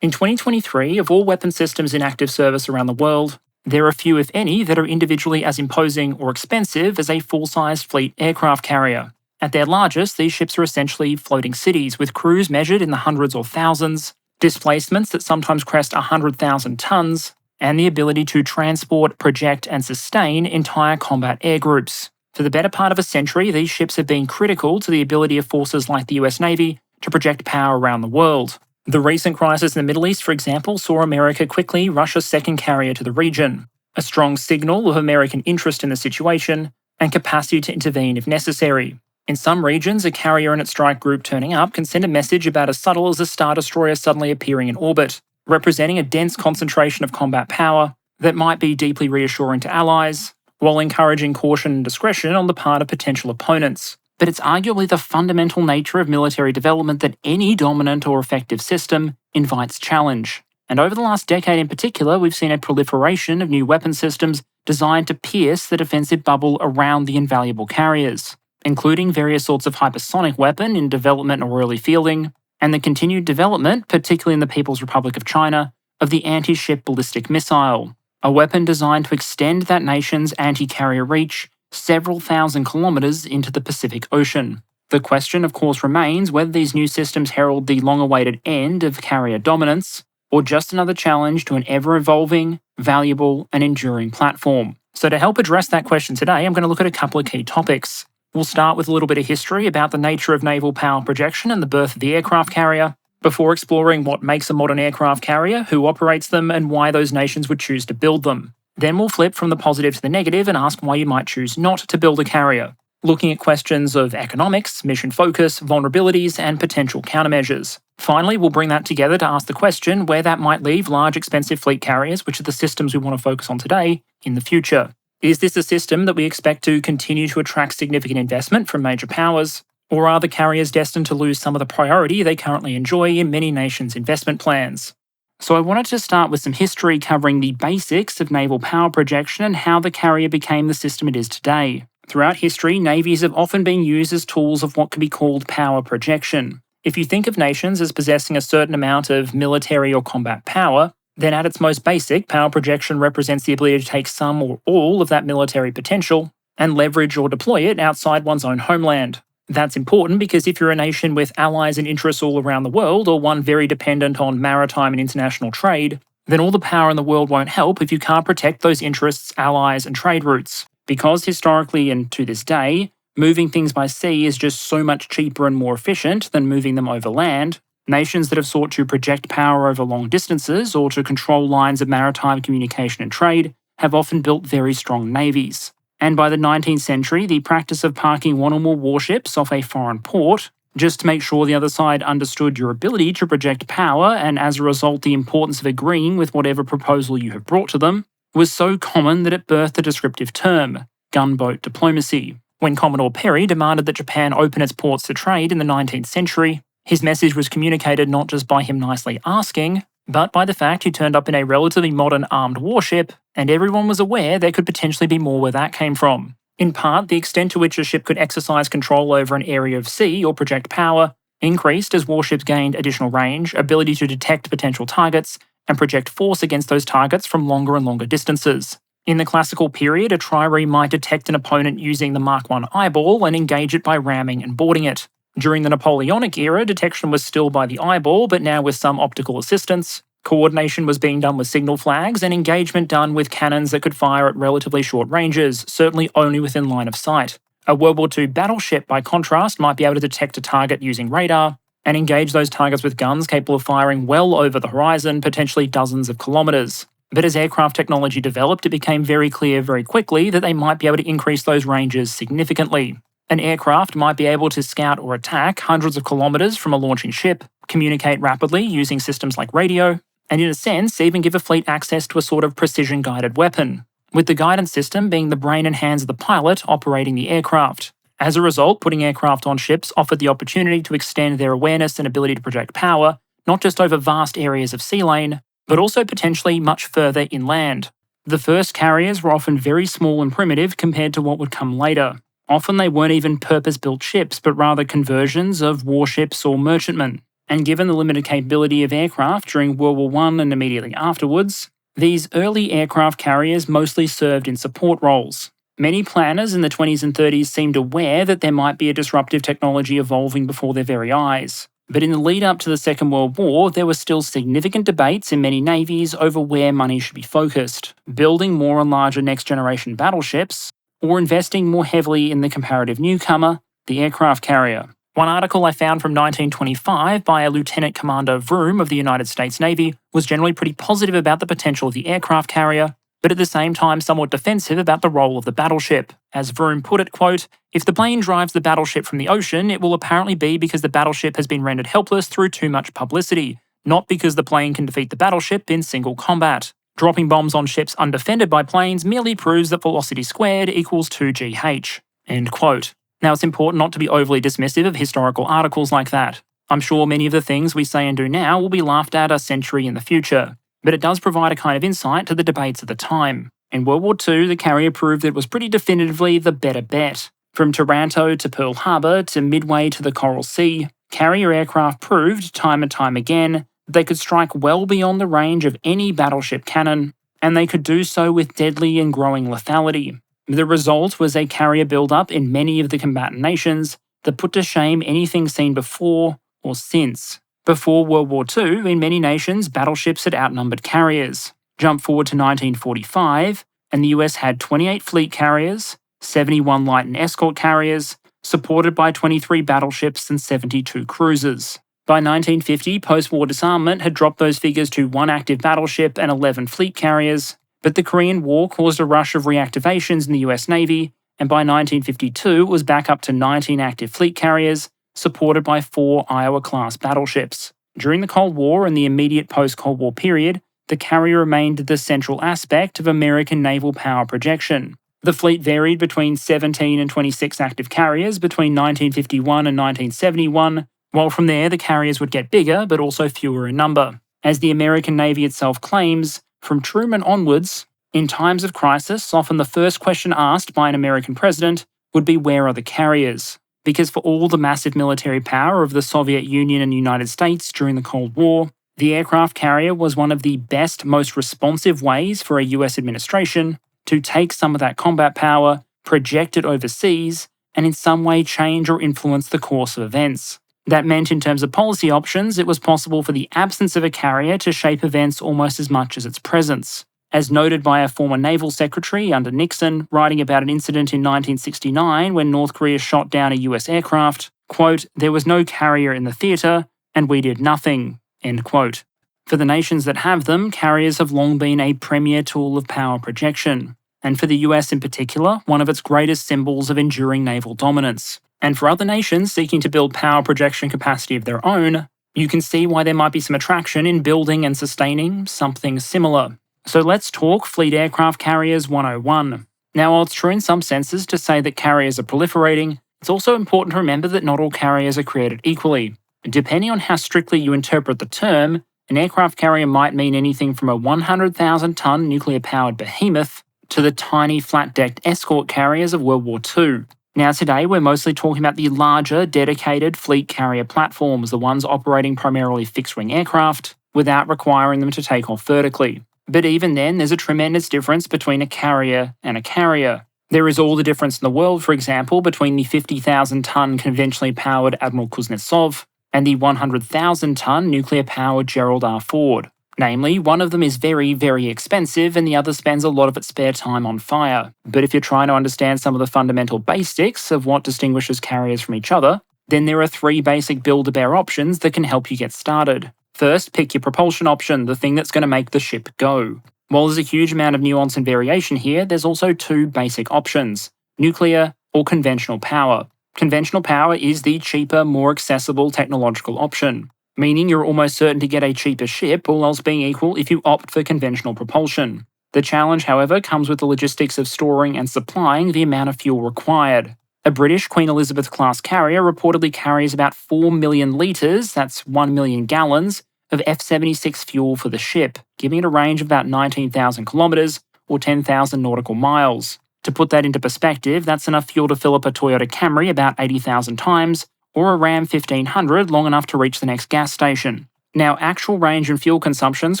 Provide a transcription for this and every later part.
In 2023, of all weapon systems in active service around the world, there are few, if any, that are individually as imposing or expensive as a full-sized fleet aircraft carrier. At their largest, these ships are essentially floating cities, with crews measured in the hundreds or thousands, displacements that sometimes crest 100,000 tons, and the ability to transport, project, and sustain entire combat air groups. For the better part of a century, these ships have been critical to the ability of forces like the US Navy to project power around the world. The recent crisis in the Middle East, for example, saw America quickly rush a second carrier to the region, a strong signal of American interest in the situation and capacity to intervene if necessary. In some regions, a carrier and its strike group turning up can send a message about as subtle as a Star Destroyer suddenly appearing in orbit, representing a dense concentration of combat power that might be deeply reassuring to allies, while encouraging caution and discretion on the part of potential opponents. But it's arguably the fundamental nature of military development that any dominant or effective system invites challenge. And over the last decade in particular, we've seen a proliferation of new weapon systems designed to pierce the defensive bubble around the invaluable carriers, including various sorts of hypersonic weapon in development or early fielding, and the continued development, particularly in the People's Republic of China, of the anti-ship ballistic missile, a weapon designed to extend that nation's anti-carrier reach several thousand kilometres into the Pacific Ocean. The question, of course, remains whether these new systems herald the long-awaited end of carrier dominance, or just another challenge to an ever-evolving, valuable, and enduring platform. So to help address that question today, I'm going to look at a couple of key topics. We'll start with a little bit of history about the nature of naval power projection and the birth of the aircraft carrier, before exploring what makes a modern aircraft carrier, who operates them, and why those nations would choose to build them. Then we'll flip from the positive to the negative and ask why you might choose not to build a carrier, looking at questions of economics, mission focus, vulnerabilities, and potential countermeasures. Finally, we'll bring that together to ask the question where that might leave large, expensive fleet carriers, which are the systems we want to focus on today, in the future. Is this a system that we expect to continue to attract significant investment from major powers, or are the carriers destined to lose some of the priority they currently enjoy in many nations' investment plans? So I wanted to start with some history covering the basics of naval power projection and how the carrier became the system it is today. Throughout history, navies have often been used as tools of what can be called power projection. If you think of nations as possessing a certain amount of military or combat power, then at its most basic, power projection represents the ability to take some or all of that military potential and leverage or deploy it outside one's own homeland. That's important because if you're a nation with allies and interests all around the world, or one very dependent on maritime and international trade, then all the power in the world won't help if you can't protect those interests, allies, and trade routes. Because historically and to this day, moving things by sea is just so much cheaper and more efficient than moving them over land, nations that have sought to project power over long distances or to control lines of maritime communication and trade have often built very strong navies. And by the 19th century, the practice of parking one or more warships off a foreign port, just to make sure the other side understood your ability to project power and as a result the importance of agreeing with whatever proposal you have brought to them, was so common that it birthed the descriptive term, gunboat diplomacy. When Commodore Perry demanded that Japan open its ports to trade in the 19th century, his message was communicated not just by him nicely asking, but by the fact he turned up in a relatively modern armed warship, and everyone was aware there could potentially be more where that came from. In part, the extent to which a ship could exercise control over an area of sea or project power increased as warships gained additional range, ability to detect potential targets, and project force against those targets from longer and longer distances. In the classical period, a trireme might detect an opponent using the Mark I eyeball and engage it by ramming and boarding it. During the Napoleonic era, detection was still by the eyeball, but now with some optical assistance. Coordination was being done with signal flags, and engagement done with cannons that could fire at relatively short ranges, certainly only within line of sight. A World War II battleship, by contrast, might be able to detect a target using radar, and engage those targets with guns capable of firing well over the horizon, potentially dozens of kilometres. But as aircraft technology developed, it became very clear very quickly that they might be able to increase those ranges significantly. An aircraft might be able to scout or attack hundreds of kilometres from a launching ship, communicate rapidly using systems like radio, and in a sense even give a fleet access to a sort of precision-guided weapon, with the guidance system being the brain and hands of the pilot operating the aircraft. As a result, putting aircraft on ships offered the opportunity to extend their awareness and ability to project power, not just over vast areas of sea lane, but also potentially much further inland. The first carriers were often very small and primitive compared to what would come later. Often they weren't even purpose-built ships, but rather conversions of warships or merchantmen. And given the limited capability of aircraft during World War I and immediately afterwards, these early aircraft carriers mostly served in support roles. Many planners in the 20s and 30s seemed aware that there might be a disruptive technology evolving before their very eyes. But in the lead up to the Second World War, there were still significant debates in many navies over where money should be focused, building more and larger next-generation battleships, or investing more heavily in the comparative newcomer, the aircraft carrier. One article I found from 1925 by a Lieutenant Commander Vroom of the United States Navy was generally pretty positive about the potential of the aircraft carrier, but at the same time somewhat defensive about the role of the battleship. As Vroom put it, quote, "If the plane drives the battleship from the ocean, it will apparently be because the battleship has been rendered helpless through too much publicity, not because the plane can defeat the battleship in single combat. Dropping bombs on ships undefended by planes merely proves that velocity squared equals 2gh." End quote. Now, it's important not to be overly dismissive of historical articles like that. I'm sure many of the things we say and do now will be laughed at a century in the future, but it does provide a kind of insight to the debates at the time. In World War II, the carrier proved that it was pretty definitively the better bet. From Taranto to Pearl Harbor to Midway to the Coral Sea, carrier aircraft proved time and time again that they could strike well beyond the range of any battleship cannon, and they could do so with deadly and growing lethality. The result was a carrier build-up in many of the combatant nations that put to shame anything seen before or since. Before World War II, in many nations, battleships had outnumbered carriers. Jump forward to 1945, and the US had 28 fleet carriers, 71 light and escort carriers, supported by 23 battleships and 72 cruisers. By 1950, post-war disarmament had dropped those figures to 1 active battleship and 11 fleet carriers, but the Korean War caused a rush of reactivations in the US Navy, and by 1952 it was back up to 19 active fleet carriers, supported by 4 Iowa-class battleships. During the Cold War and the immediate post-Cold War period, the carrier remained the central aspect of American naval power projection. The fleet varied between 17 and 26 active carriers between 1951 and 1971, while from there the carriers would get bigger but also fewer in number. As the American Navy itself claims, from Truman onwards, in times of crisis, often the first question asked by an American president would be, where are the carriers? Because for all the massive military power of the Soviet Union and United States during the Cold War, the aircraft carrier was one of the best, most responsive ways for a US administration to take some of that combat power, project it overseas, and in some way change or influence the course of events. That meant in terms of policy options, it was possible for the absence of a carrier to shape events almost as much as its presence. As noted by a former naval secretary under Nixon, writing about an incident in 1969 when North Korea shot down a US aircraft, quote, "There was no carrier in the theatre, and we did nothing," end quote. For the nations that have them, carriers have long been a premier tool of power projection, and for the US in particular, one of its greatest symbols of enduring naval dominance. And for other nations seeking to build power projection capacity of their own, you can see why there might be some attraction in building and sustaining something similar. So let's talk Fleet Aircraft Carriers 101. Now, while it's true in some senses to say that carriers are proliferating, it's also important to remember that not all carriers are created equally. Depending on how strictly you interpret the term, an aircraft carrier might mean anything from a 100,000-ton nuclear-powered behemoth to the tiny flat-decked escort carriers of World War II. Now today we're mostly talking about the larger, dedicated fleet carrier platforms, the ones operating primarily fixed-wing aircraft, without requiring them to take off vertically. But even then, there's a tremendous difference between a carrier and a carrier. There is all the difference in the world, for example, between the 50,000-ton conventionally powered Admiral Kuznetsov and the 100,000-ton nuclear-powered Gerald R. Ford. Namely, one of them is very, very expensive and the other spends a lot of its spare time on fire. But if you're trying to understand some of the fundamental basics of what distinguishes carriers from each other, then there are 3 basic build-to-bear options that can help you get started. First, pick your propulsion option, the thing that's going to make the ship go. While there's a huge amount of nuance and variation here, there's also 2 basic options: nuclear or conventional power. Conventional power is the cheaper, more accessible technological option, meaning you're almost certain to get a cheaper ship, all else being equal, if you opt for conventional propulsion. The challenge, however, comes with the logistics of storing and supplying the amount of fuel required. A British Queen Elizabeth-class carrier reportedly carries about 4 million litres, that's 1 million gallons, of F-76 fuel for the ship, giving it a range of about 19,000 kilometres or 10,000 nautical miles. To put that into perspective, that's enough fuel to fill up a Toyota Camry about 80,000 times, or a Ram 1500 long enough to reach the next gas station. Now, actual range and fuel consumptions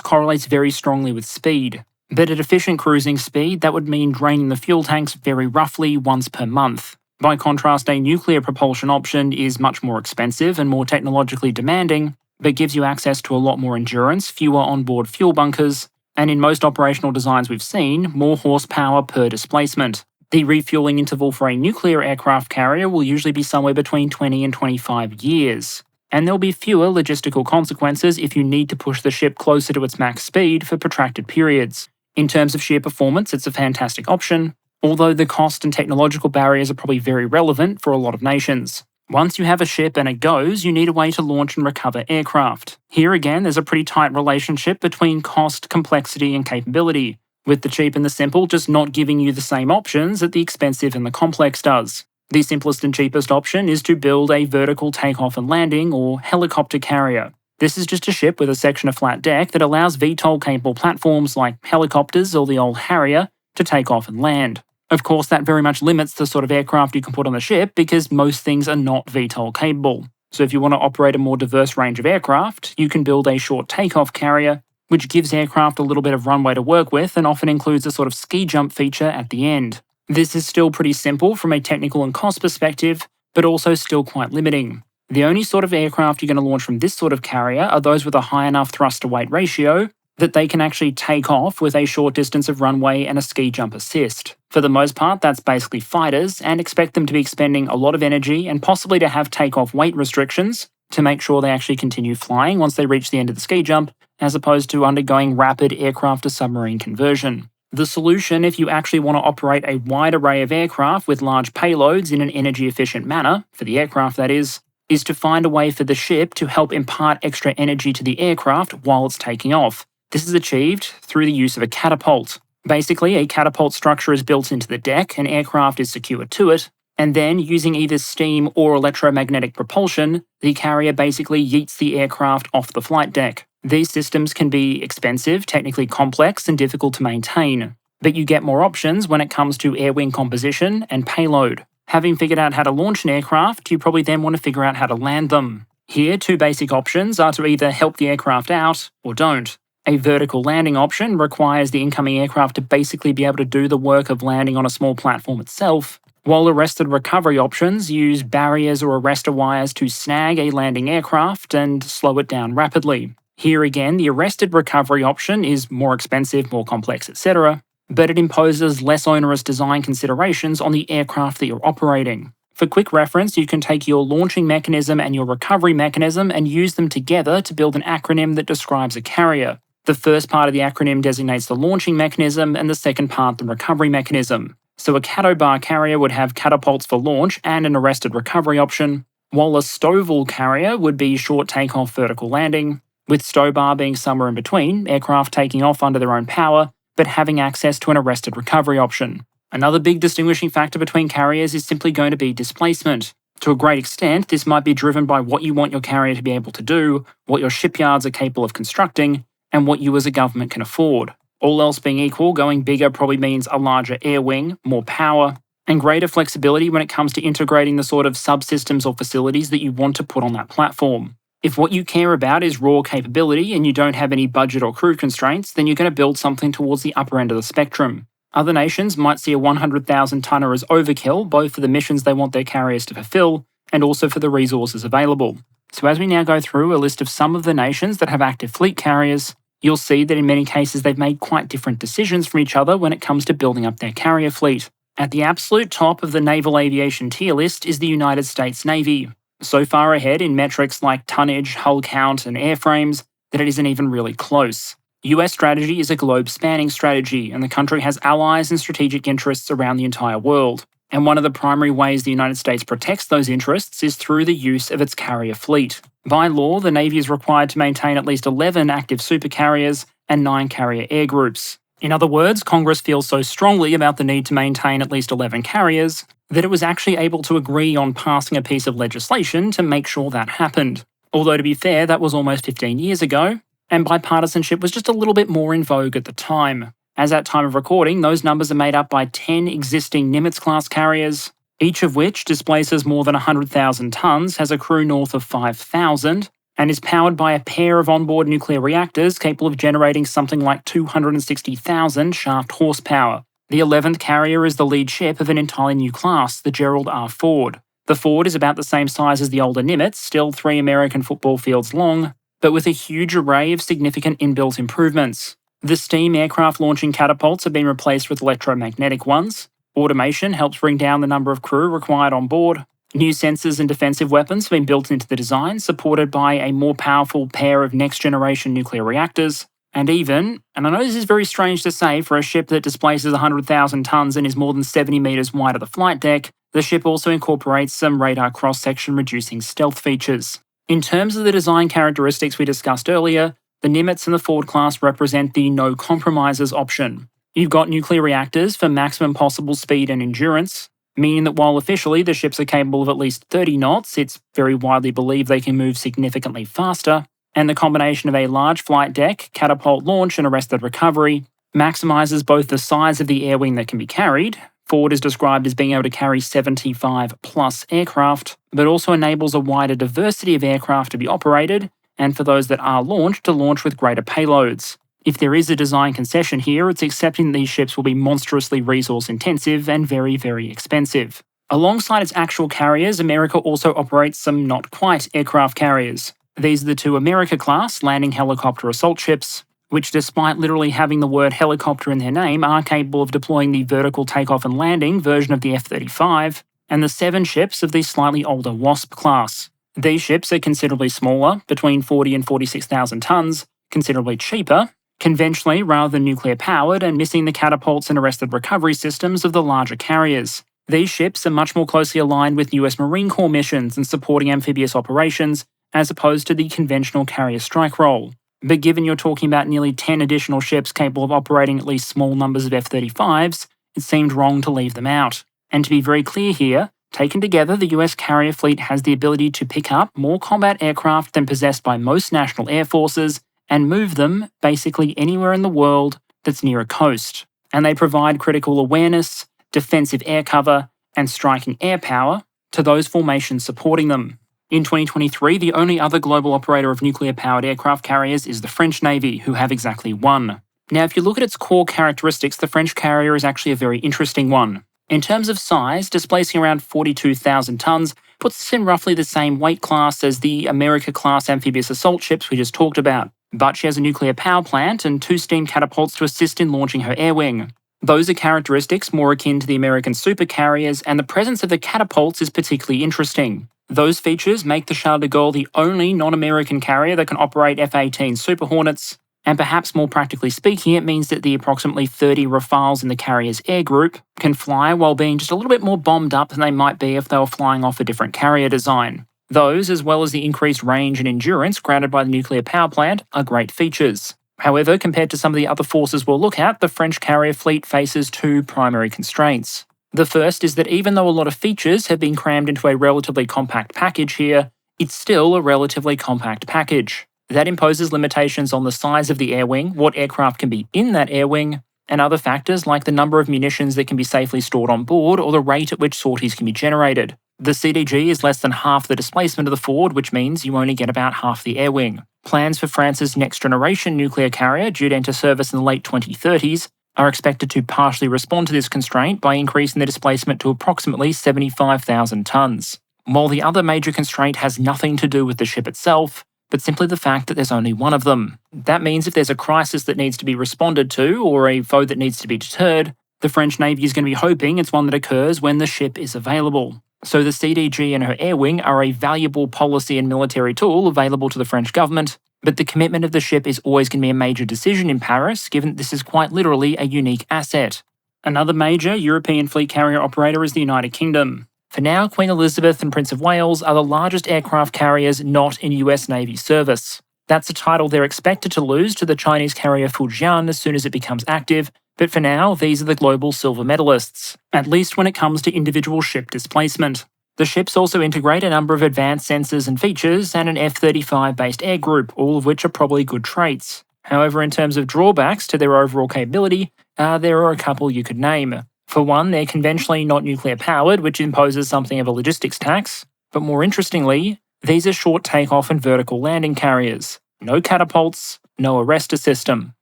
correlates very strongly with speed, but at efficient cruising speed, that would mean draining the fuel tanks very roughly once per month. By contrast, a nuclear propulsion option is much more expensive and more technologically demanding, but gives you access to a lot more endurance, fewer onboard fuel bunkers, and in most operational designs we've seen, more horsepower per displacement. The refueling interval for a nuclear aircraft carrier will usually be somewhere between 20 and 25 years. And there'll be fewer logistical consequences if you need to push the ship closer to its max speed for protracted periods. In terms of sheer performance, it's a fantastic option, although the cost and technological barriers are probably very relevant for a lot of nations. Once you have a ship and it goes, you need a way to launch and recover aircraft. Here again, there's a pretty tight relationship between cost, complexity, and capability, with the cheap and the simple just not giving you the same options that the expensive and the complex does. The simplest and cheapest option is to build a vertical takeoff and landing or helicopter carrier. This is just a ship with a section of flat deck that allows VTOL-capable platforms like helicopters or the old Harrier to take off and land. Of course, that very much limits the sort of aircraft you can put on the ship because most things are not VTOL capable. So if you want to operate a more diverse range of aircraft, you can build a short takeoff carrier, which gives aircraft a little bit of runway to work with and often includes a sort of ski jump feature at the end. This is still pretty simple from a technical and cost perspective, but also still quite limiting. The only sort of aircraft you're going to launch from this sort of carrier are those with a high enough thrust-to-weight ratio that they can actually take off with a short distance of runway and a ski jump assist. For the most part, that's basically fighters, and expect them to be expending a lot of energy and possibly to have takeoff weight restrictions to make sure they actually continue flying once they reach the end of the ski jump, as opposed to undergoing rapid aircraft to submarine conversion. The solution, if you actually want to operate a wide array of aircraft with large payloads in an energy-efficient manner, for the aircraft that is to find a way for the ship to help impart extra energy to the aircraft while it's taking off. This is achieved through the use of a catapult. Basically, a catapult structure is built into the deck, and aircraft is secured to it, and then, using either steam or electromagnetic propulsion, the carrier basically yeets the aircraft off the flight deck. These systems can be expensive, technically complex, and difficult to maintain, but you get more options when it comes to air-wing composition and payload. Having figured out how to launch an aircraft, you probably then want to figure out how to land them. Here, two basic options are to either help the aircraft out or don't. A vertical landing option requires the incoming aircraft to basically be able to do the work of landing on a small platform itself, while arrested recovery options use barriers or arrestor wires to snag a landing aircraft and slow it down rapidly. Here again, the arrested recovery option is more expensive, more complex, etc., but it imposes less onerous design considerations on the aircraft that you're operating. For quick reference, you can take your launching mechanism and your recovery mechanism and use them together to build an acronym that describes a carrier. The first part of the acronym designates the launching mechanism and the second part the recovery mechanism. So a catobar carrier would have catapults for launch and an arrested recovery option, while a STOVL carrier would be short takeoff vertical landing, with STOBAR being somewhere in between, aircraft taking off under their own power, but having access to an arrested recovery option. Another big distinguishing factor between carriers is simply going to be displacement. To a great extent, this might be driven by what you want your carrier to be able to do, what your shipyards are capable of constructing, and what you as a government can afford. All else being equal, going bigger probably means a larger air wing, more power, and greater flexibility when it comes to integrating the sort of subsystems or facilities that you want to put on that platform. If what you care about is raw capability and you don't have any budget or crew constraints, then you're going to build something towards the upper end of the spectrum. Other nations might see a 100,000 tonner as overkill, both for the missions they want their carriers to fulfill, and also for the resources available. So as we now go through a list of some of the nations that have active fleet carriers, you'll see that in many cases they've made quite different decisions from each other when it comes to building up their carrier fleet. At the absolute top of the naval aviation tier list is the United States Navy, so far ahead in metrics like tonnage, hull count, and airframes that it isn't even really close. US strategy is a globe-spanning strategy, and the country has allies and strategic interests around the entire world. And one of the primary ways the United States protects those interests is through the use of its carrier fleet. By law, the Navy is required to maintain at least 11 active supercarriers and 9 carrier air groups. In other words, Congress feels so strongly about the need to maintain at least 11 carriers that it was actually able to agree on passing a piece of legislation to make sure that happened. Although to be fair, that was almost 15 years ago, and bipartisanship was just a little bit more in vogue at the time. As at time of recording, those numbers are made up by 10 existing Nimitz-class carriers, each of which displaces more than 100,000 tonnes, has a crew north of 5,000, and is powered by a pair of onboard nuclear reactors capable of generating something like 260,000 shaft horsepower. The 11th carrier is the lead ship of an entirely new class, the Gerald R. Ford. The Ford is about the same size as the older Nimitz, still 3 American football fields long, but with a huge array of significant inbuilt improvements. The steam aircraft launching catapults have been replaced with electromagnetic ones. Automation helps bring down the number of crew required on board. New sensors and defensive weapons have been built into the design, supported by a more powerful pair of next-generation nuclear reactors. And even, and I know this is very strange to say for a ship that displaces 100,000 tonnes and is more than 70 metres wide at the flight deck, the ship also incorporates some radar cross-section reducing stealth features. In terms of the design characteristics we discussed earlier, the Nimitz and the Ford class represent the no compromises option. You've got nuclear reactors for maximum possible speed and endurance, meaning that while officially the ships are capable of at least 30 knots, it's very widely believed they can move significantly faster, and the combination of a large flight deck, catapult launch, and arrested recovery maximizes both the size of the air wing that can be carried. Ford is described as being able to carry 75 plus aircraft, but also enables a wider diversity of aircraft to be operated, and for those that are launched, to launch with greater payloads. If there is a design concession here, it's accepting that these ships will be monstrously resource intensive and very, very expensive. Alongside its actual carriers, America also operates some not quite aircraft carriers. These are the 2 America-class landing helicopter assault ships, which despite literally having the word helicopter in their name, are capable of deploying the vertical takeoff and landing version of the F-35, and the 7 ships of the slightly older Wasp class. These ships are considerably smaller, between 40 and 46,000 tonnes, considerably cheaper, conventionally rather than nuclear-powered, and missing the catapults and arrested recovery systems of the larger carriers. These ships are much more closely aligned with US Marine Corps missions and supporting amphibious operations, as opposed to the conventional carrier strike role. But given you're talking about nearly 10 additional ships capable of operating at least small numbers of F-35s, it seemed wrong to leave them out. And to be very clear here, taken together, the US carrier fleet has the ability to pick up more combat aircraft than possessed by most national air forces, and move them basically anywhere in the world that's near a coast. And they provide critical awareness, defensive air cover, and striking air power to those formations supporting them. In 2023, the only other global operator of nuclear-powered aircraft carriers is the French Navy, who have exactly one. Now, if you look at its core characteristics, the French carrier is actually a very interesting one. In terms of size, displacing around 42,000 tonnes puts us in roughly the same weight class as the America-class amphibious assault ships we just talked about. But she has a nuclear power plant and 2 steam catapults to assist in launching her air wing. Those are characteristics more akin to the American supercarriers, and the presence of the catapults is particularly interesting. Those features make the Charles de Gaulle the only non-American carrier that can operate F-18 Super Hornets, and perhaps more practically speaking, it means that the approximately 30 Rafales in the carrier's air group can fly while being just a little bit more bombed up than they might be if they were flying off a different carrier design. Those, as well as the increased range and endurance granted by the nuclear power plant, are great features. However, compared to some of the other forces we'll look at, the French carrier fleet faces 2 primary constraints. The first is that even though a lot of features have been crammed into a relatively compact package here, it's still a relatively compact package. That imposes limitations on the size of the air wing, what aircraft can be in that air wing, and other factors like the number of munitions that can be safely stored on board or the rate at which sorties can be generated. The CDG is less than half the displacement of the Ford, which means you only get about half the air wing. Plans for France's next-generation nuclear carrier, due to enter service in the late 2030s, are expected to partially respond to this constraint by increasing the displacement to approximately 75,000 tonnes. While the other major constraint has nothing to do with the ship itself, but simply the fact that there's only one of them. That means if there's a crisis that needs to be responded to, or a foe that needs to be deterred, the French Navy is going to be hoping it's one that occurs when the ship is available. So the CDG and her air wing are a valuable policy and military tool available to the French government, but the commitment of the ship is always going to be a major decision in Paris, given that this is quite literally a unique asset. Another major European fleet carrier operator is the United Kingdom. For now, Queen Elizabeth and Prince of Wales are the largest aircraft carriers not in US Navy service. That's a title they're expected to lose to the Chinese carrier Fujian as soon as it becomes active, but for now, these are the global silver medalists, at least when it comes to individual ship displacement. The ships also integrate a number of advanced sensors and features and an F-35-based air group, all of which are probably good traits. However, in terms of drawbacks to their overall capability, there are a couple you could name. For one, they're conventionally not nuclear powered, which imposes something of a logistics tax. But more interestingly, these are short takeoff and vertical landing carriers. No catapults, no arrestor system.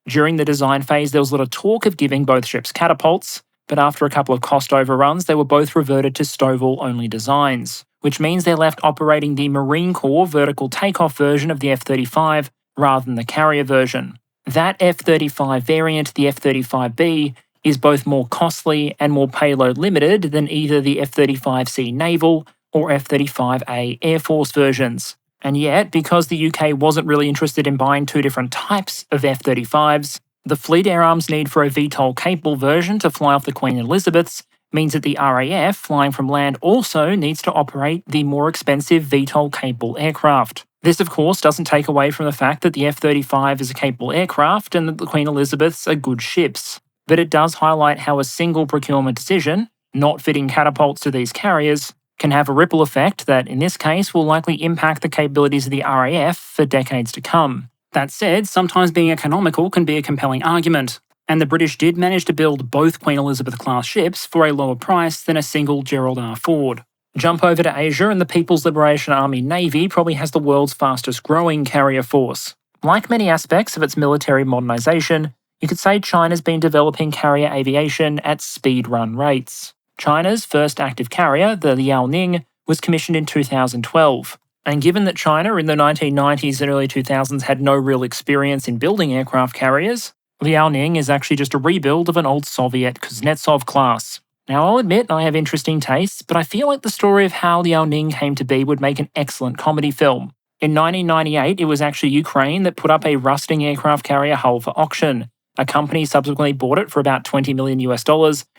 During the design phase, there was a lot of talk of giving both ships catapults, but after a couple of cost overruns, they were both reverted to STOVL-only designs, which means they're left operating the Marine Corps vertical takeoff version of the F-35 rather than the carrier version. That F-35 variant, the F-35B, is both more costly and more payload limited than either the F-35C naval or F-35A Air Force versions. And yet, because the UK wasn't really interested in buying two different types of F-35s, the Fleet Air Arm's need for a VTOL-capable version to fly off the Queen Elizabeths means that the RAF, flying from land, also needs to operate the more expensive VTOL-capable aircraft. This, of course, doesn't take away from the fact that the F-35 is a capable aircraft and that the Queen Elizabeths are good ships. But it does highlight how a single procurement decision, not fitting catapults to these carriers, can have a ripple effect that, in this case, will likely impact the capabilities of the RAF for decades to come. That said, sometimes being economical can be a compelling argument, and the British did manage to build both Queen Elizabeth-class ships for a lower price than a single Gerald R. Ford. Jump over to Asia and the People's Liberation Army Navy probably has the world's fastest growing carrier force. Like many aspects of its military modernisation, you could say China's been developing carrier aviation at speed-run rates. China's first active carrier, the Liaoning, was commissioned in 2012. And given that China in the 1990s and early 2000s had no real experience in building aircraft carriers, Liaoning is actually just a rebuild of an old Soviet Kuznetsov class. Now, I'll admit I have interesting tastes, but I feel like the story of how Liaoning came to be would make an excellent comedy film. In 1998, it was actually Ukraine that put up a rusting aircraft carrier hull for auction. A company subsequently bought it for about $20 million US,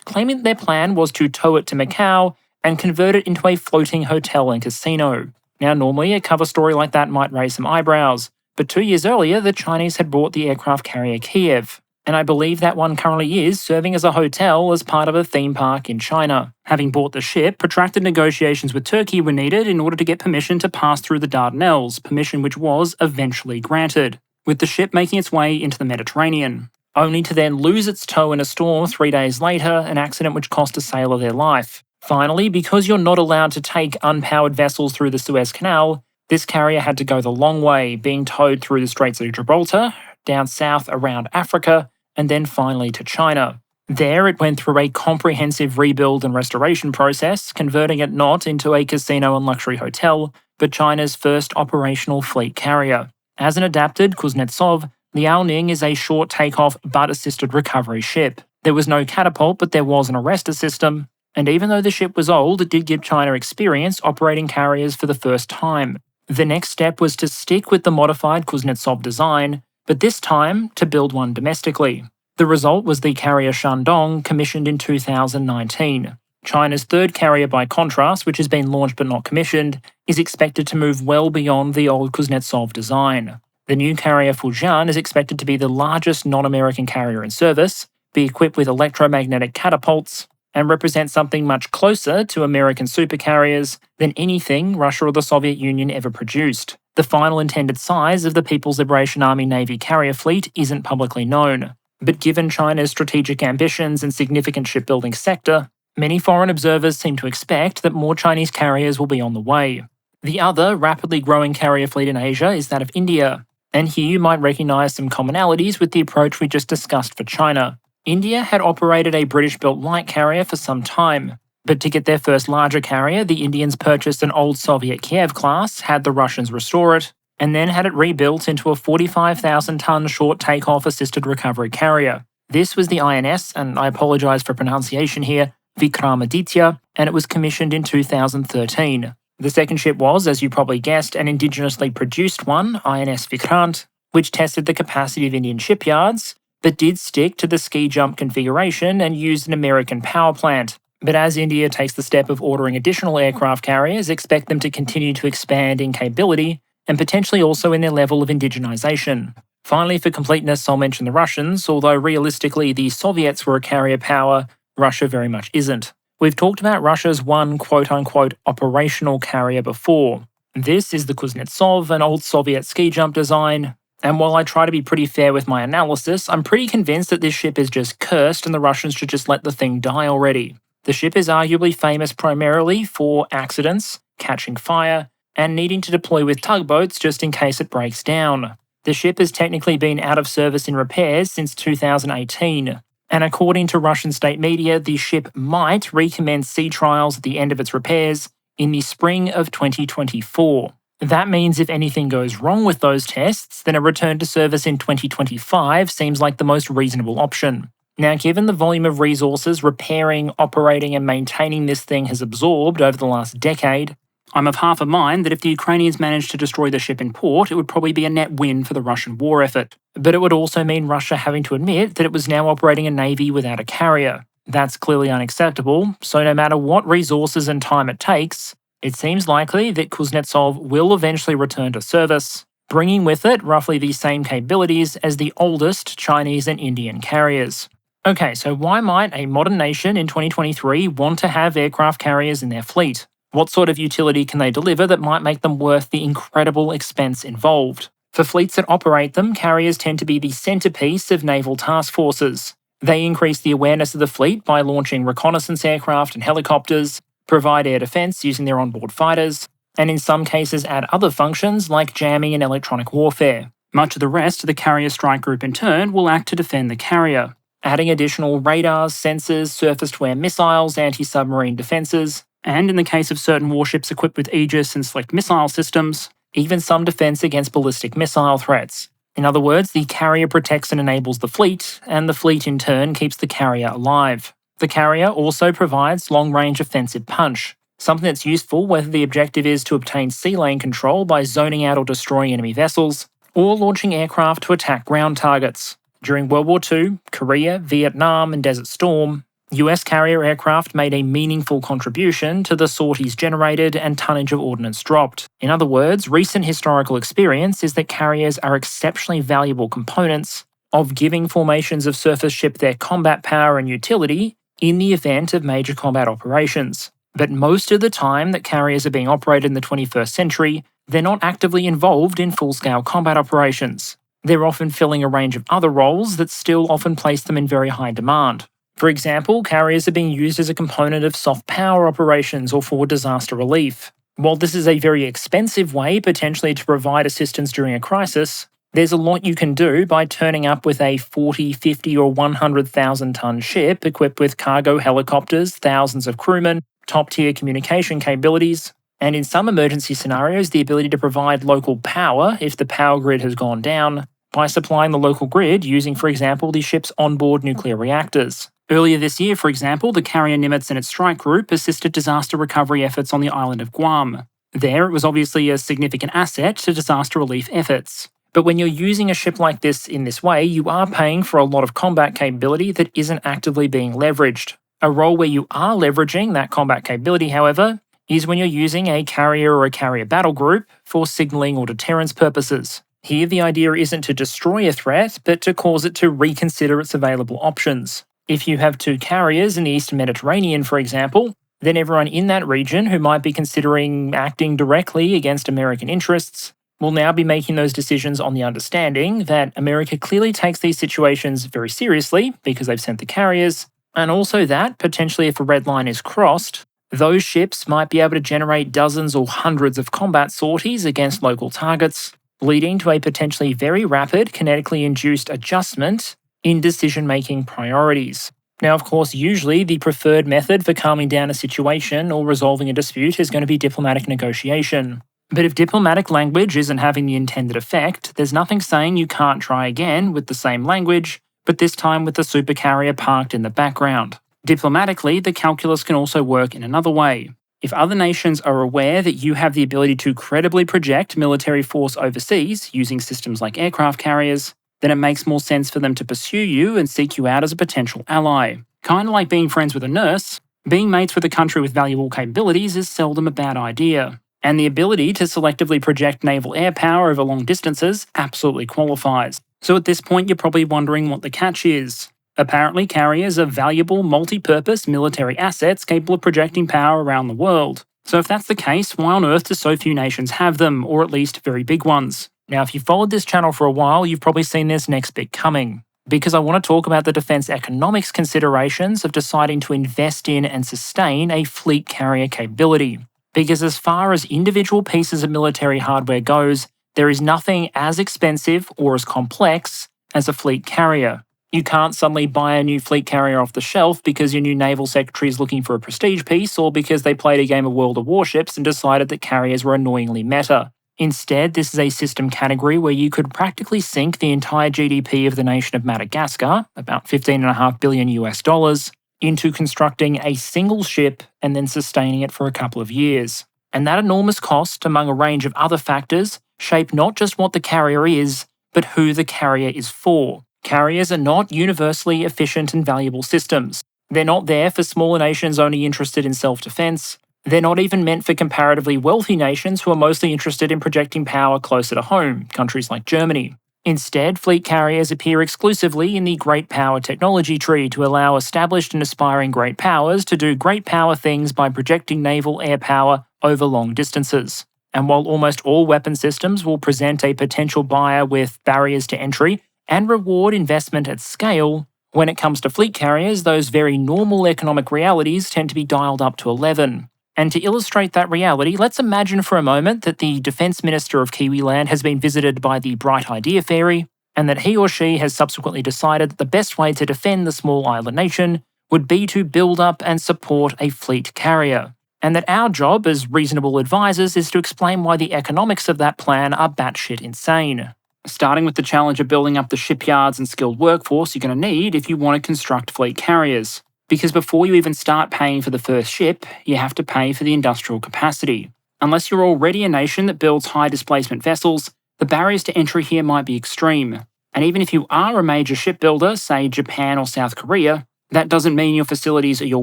claiming that their plan was to tow it to Macau and convert it into a floating hotel and casino. Now, normally a cover story like that might raise some eyebrows, but 2 years earlier, the Chinese had bought the aircraft carrier Kiev, and I believe that one currently is serving as a hotel as part of a theme park in China. Having bought the ship, protracted negotiations with Turkey were needed in order to get permission to pass through the Dardanelles, permission which was eventually granted, with the ship making its way into the Mediterranean, only to then lose its tow in a storm 3 days later, an accident which cost a sailor their life. Finally, because you're not allowed to take unpowered vessels through the Suez Canal, this carrier had to go the long way, being towed through the Straits of Gibraltar, down south around Africa, and then finally to China. There it went through a comprehensive rebuild and restoration process, converting it not into a casino and luxury hotel, but China's first operational fleet carrier. As an adapted Kuznetsov, Liaoning is a short takeoff but assisted recovery ship. There was no catapult, but there was an arrestor system, and even though the ship was old, it did give China experience operating carriers for the first time. The next step was to stick with the modified Kuznetsov design, but this time to build one domestically. The result was the carrier Shandong, commissioned in 2019. China's third carrier by contrast, which has been launched but not commissioned, is expected to move well beyond the old Kuznetsov design. The new carrier Fujian is expected to be the largest non-American carrier in service, be equipped with electromagnetic catapults, and represent something much closer to American supercarriers than anything Russia or the Soviet Union ever produced. The final intended size of the People's Liberation Army Navy carrier fleet isn't publicly known, but given China's strategic ambitions and significant shipbuilding sector, many foreign observers seem to expect that more Chinese carriers will be on the way. The other rapidly growing carrier fleet in Asia is that of India, and here you might recognise some commonalities with the approach we just discussed for China. India had operated a British-built light carrier for some time, but to get their first larger carrier, the Indians purchased an old Soviet Kiev class, had the Russians restore it, and then had it rebuilt into a 45,000-ton short takeoff assisted recovery carrier. This was the INS, and I apologise for pronunciation here, Vikramaditya, and it was commissioned in 2013. The second ship was, as you probably guessed, an indigenously produced one, INS Vikrant, which tested the capacity of Indian shipyards, but did stick to the ski jump configuration and used an American power plant. But as India takes the step of ordering additional aircraft carriers, expect them to continue to expand in capability and potentially also in their level of indigenization. Finally, for completeness, I'll mention the Russians, although realistically the Soviets were a carrier power, Russia very much isn't. We've talked about Russia's one quote-unquote operational carrier before. This is the Kuznetsov, an old Soviet ski jump design, And while I try to be pretty fair with my analysis, I'm pretty convinced that this ship is just cursed and the Russians should just let the thing die already. The ship is arguably famous primarily for accidents, catching fire, and needing to deploy with tugboats just in case it breaks down. The ship has technically been out of service in repairs since 2018, and according to Russian state media, the ship might recommence sea trials at the end of its repairs in the spring of 2024. That means if anything goes wrong with those tests, then a return to service in 2025 seems like the most reasonable option. Now, given the volume of resources repairing, operating, and maintaining this thing has absorbed over the last decade, I'm of half a mind that if the Ukrainians managed to destroy the ship in port, it would probably be a net win for the Russian war effort. But it would also mean Russia having to admit that it was now operating a navy without a carrier. That's clearly unacceptable, so no matter what resources and time it takes, it seems likely that Kuznetsov will eventually return to service, bringing with it roughly the same capabilities as the oldest Chinese and Indian carriers. Okay, so why might a modern nation in 2023 want to have aircraft carriers in their fleet? What sort of utility can they deliver that might make them worth the incredible expense involved? For fleets that operate them, carriers tend to be the centerpiece of naval task forces. They increase the awareness of the fleet by launching reconnaissance aircraft and helicopters, provide air defense using their onboard fighters, and in some cases add other functions like jamming and electronic warfare. Much of the rest of the carrier strike group in turn will act to defend the carrier, adding additional radars, sensors, surface-to-air missiles, anti-submarine defenses, and in the case of certain warships equipped with Aegis and select missile systems, even some defense against ballistic missile threats. In other words, the carrier protects and enables the fleet, and the fleet in turn keeps the carrier alive. The carrier also provides long-range offensive punch, something that's useful whether the objective is to obtain sea lane control by zoning out or destroying enemy vessels, or launching aircraft to attack ground targets. During World War II, Korea, Vietnam, and Desert Storm, US carrier aircraft made a meaningful contribution to the sorties generated and tonnage of ordnance dropped. In other words, recent historical experience is that carriers are exceptionally valuable components of giving formations of surface ship their combat power and utility in the event of major combat operations. But most of the time that carriers are being operated in the 21st century, they're not actively involved in full-scale combat operations. They're often filling a range of other roles that still often place them in very high demand. For example, carriers are being used as a component of soft power operations or for disaster relief. While this is a very expensive way potentially to provide assistance during a crisis, there's a lot you can do by turning up with a 40, 50 or 100,000 ton ship equipped with cargo helicopters, thousands of crewmen, top-tier communication capabilities, and in some emergency scenarios the ability to provide local power if the power grid has gone down, by supplying the local grid using, for example, the ship's onboard nuclear reactors. Earlier this year, for example, the carrier Nimitz and its strike group assisted disaster recovery efforts on the island of Guam. There, it was obviously a significant asset to disaster relief efforts. But when you're using a ship like this in this way, you are paying for a lot of combat capability that isn't actively being leveraged. A role where you are leveraging that combat capability, however, is when you're using a carrier or a carrier battle group for signalling or deterrence purposes. Here, the idea isn't to destroy a threat, but to cause it to reconsider its available options. If you have two carriers in the Eastern Mediterranean, for example, then everyone in that region who might be considering acting directly against American interests will now be making those decisions on the understanding that America clearly takes these situations very seriously because they've sent the carriers, and also that, potentially if a red line is crossed, those ships might be able to generate dozens or hundreds of combat sorties against local targets, leading to a potentially very rapid, kinetically induced adjustment in decision-making priorities. Now, of course, usually the preferred method for calming down a situation or resolving a dispute is going to be diplomatic negotiation. But if diplomatic language isn't having the intended effect, there's nothing saying you can't try again with the same language, but this time with the supercarrier parked in the background. Diplomatically, the calculus can also work in another way. If other nations are aware that you have the ability to credibly project military force overseas using systems like aircraft carriers, then it makes more sense for them to pursue you and seek you out as a potential ally. Kind of like being friends with a nurse, being mates with a country with valuable capabilities is seldom a bad idea. And the ability to selectively project naval air power over long distances absolutely qualifies. So at this point you're probably wondering what the catch is. Apparently carriers are valuable multi-purpose military assets capable of projecting power around the world. So if that's the case, why on earth do so few nations have them, or at least very big ones? Now, if you've followed this channel for a while, you've probably seen this next bit coming, because I want to talk about the defence economics considerations of deciding to invest in and sustain a fleet carrier capability. Because as far as individual pieces of military hardware goes, there is nothing as expensive or as complex as a fleet carrier. You can't suddenly buy a new fleet carrier off the shelf because your new naval secretary is looking for a prestige piece or because they played a game of World of Warships and decided that carriers were annoyingly meta. Instead, this is a system category where you could practically sink the entire GDP of the nation of Madagascar, about $15.5 billion US, into constructing a single ship and then sustaining it for a couple of years. And that enormous cost, among a range of other factors, shape not just what the carrier is, but who the carrier is for. Carriers are not universally efficient and valuable systems. They're not there for smaller nations only interested in self-defense. They're not even meant for comparatively wealthy nations who are mostly interested in projecting power closer to home, countries like Germany. Instead, fleet carriers appear exclusively in the great power technology tree to allow established and aspiring great powers to do great power things by projecting naval air power over long distances. And while almost all weapon systems will present a potential buyer with barriers to entry and reward investment at scale, when it comes to fleet carriers, those very normal economic realities tend to be dialed up to 11. And to illustrate that reality, let's imagine for a moment that the Defence Minister of Kiwiland has been visited by the Bright Idea Fairy, and that he or she has subsequently decided that the best way to defend the small island nation would be to build up and support a fleet carrier. And that our job as reasonable advisors is to explain why the economics of that plan are batshit insane. Starting with the challenge of building up the shipyards and skilled workforce you're going to need if you want to construct fleet carriers. Because before you even start paying for the first ship, you have to pay for the industrial capacity. Unless you're already a nation that builds high-displacement vessels, the barriers to entry here might be extreme. And even if you are a major shipbuilder, say Japan or South Korea, that doesn't mean your facilities or your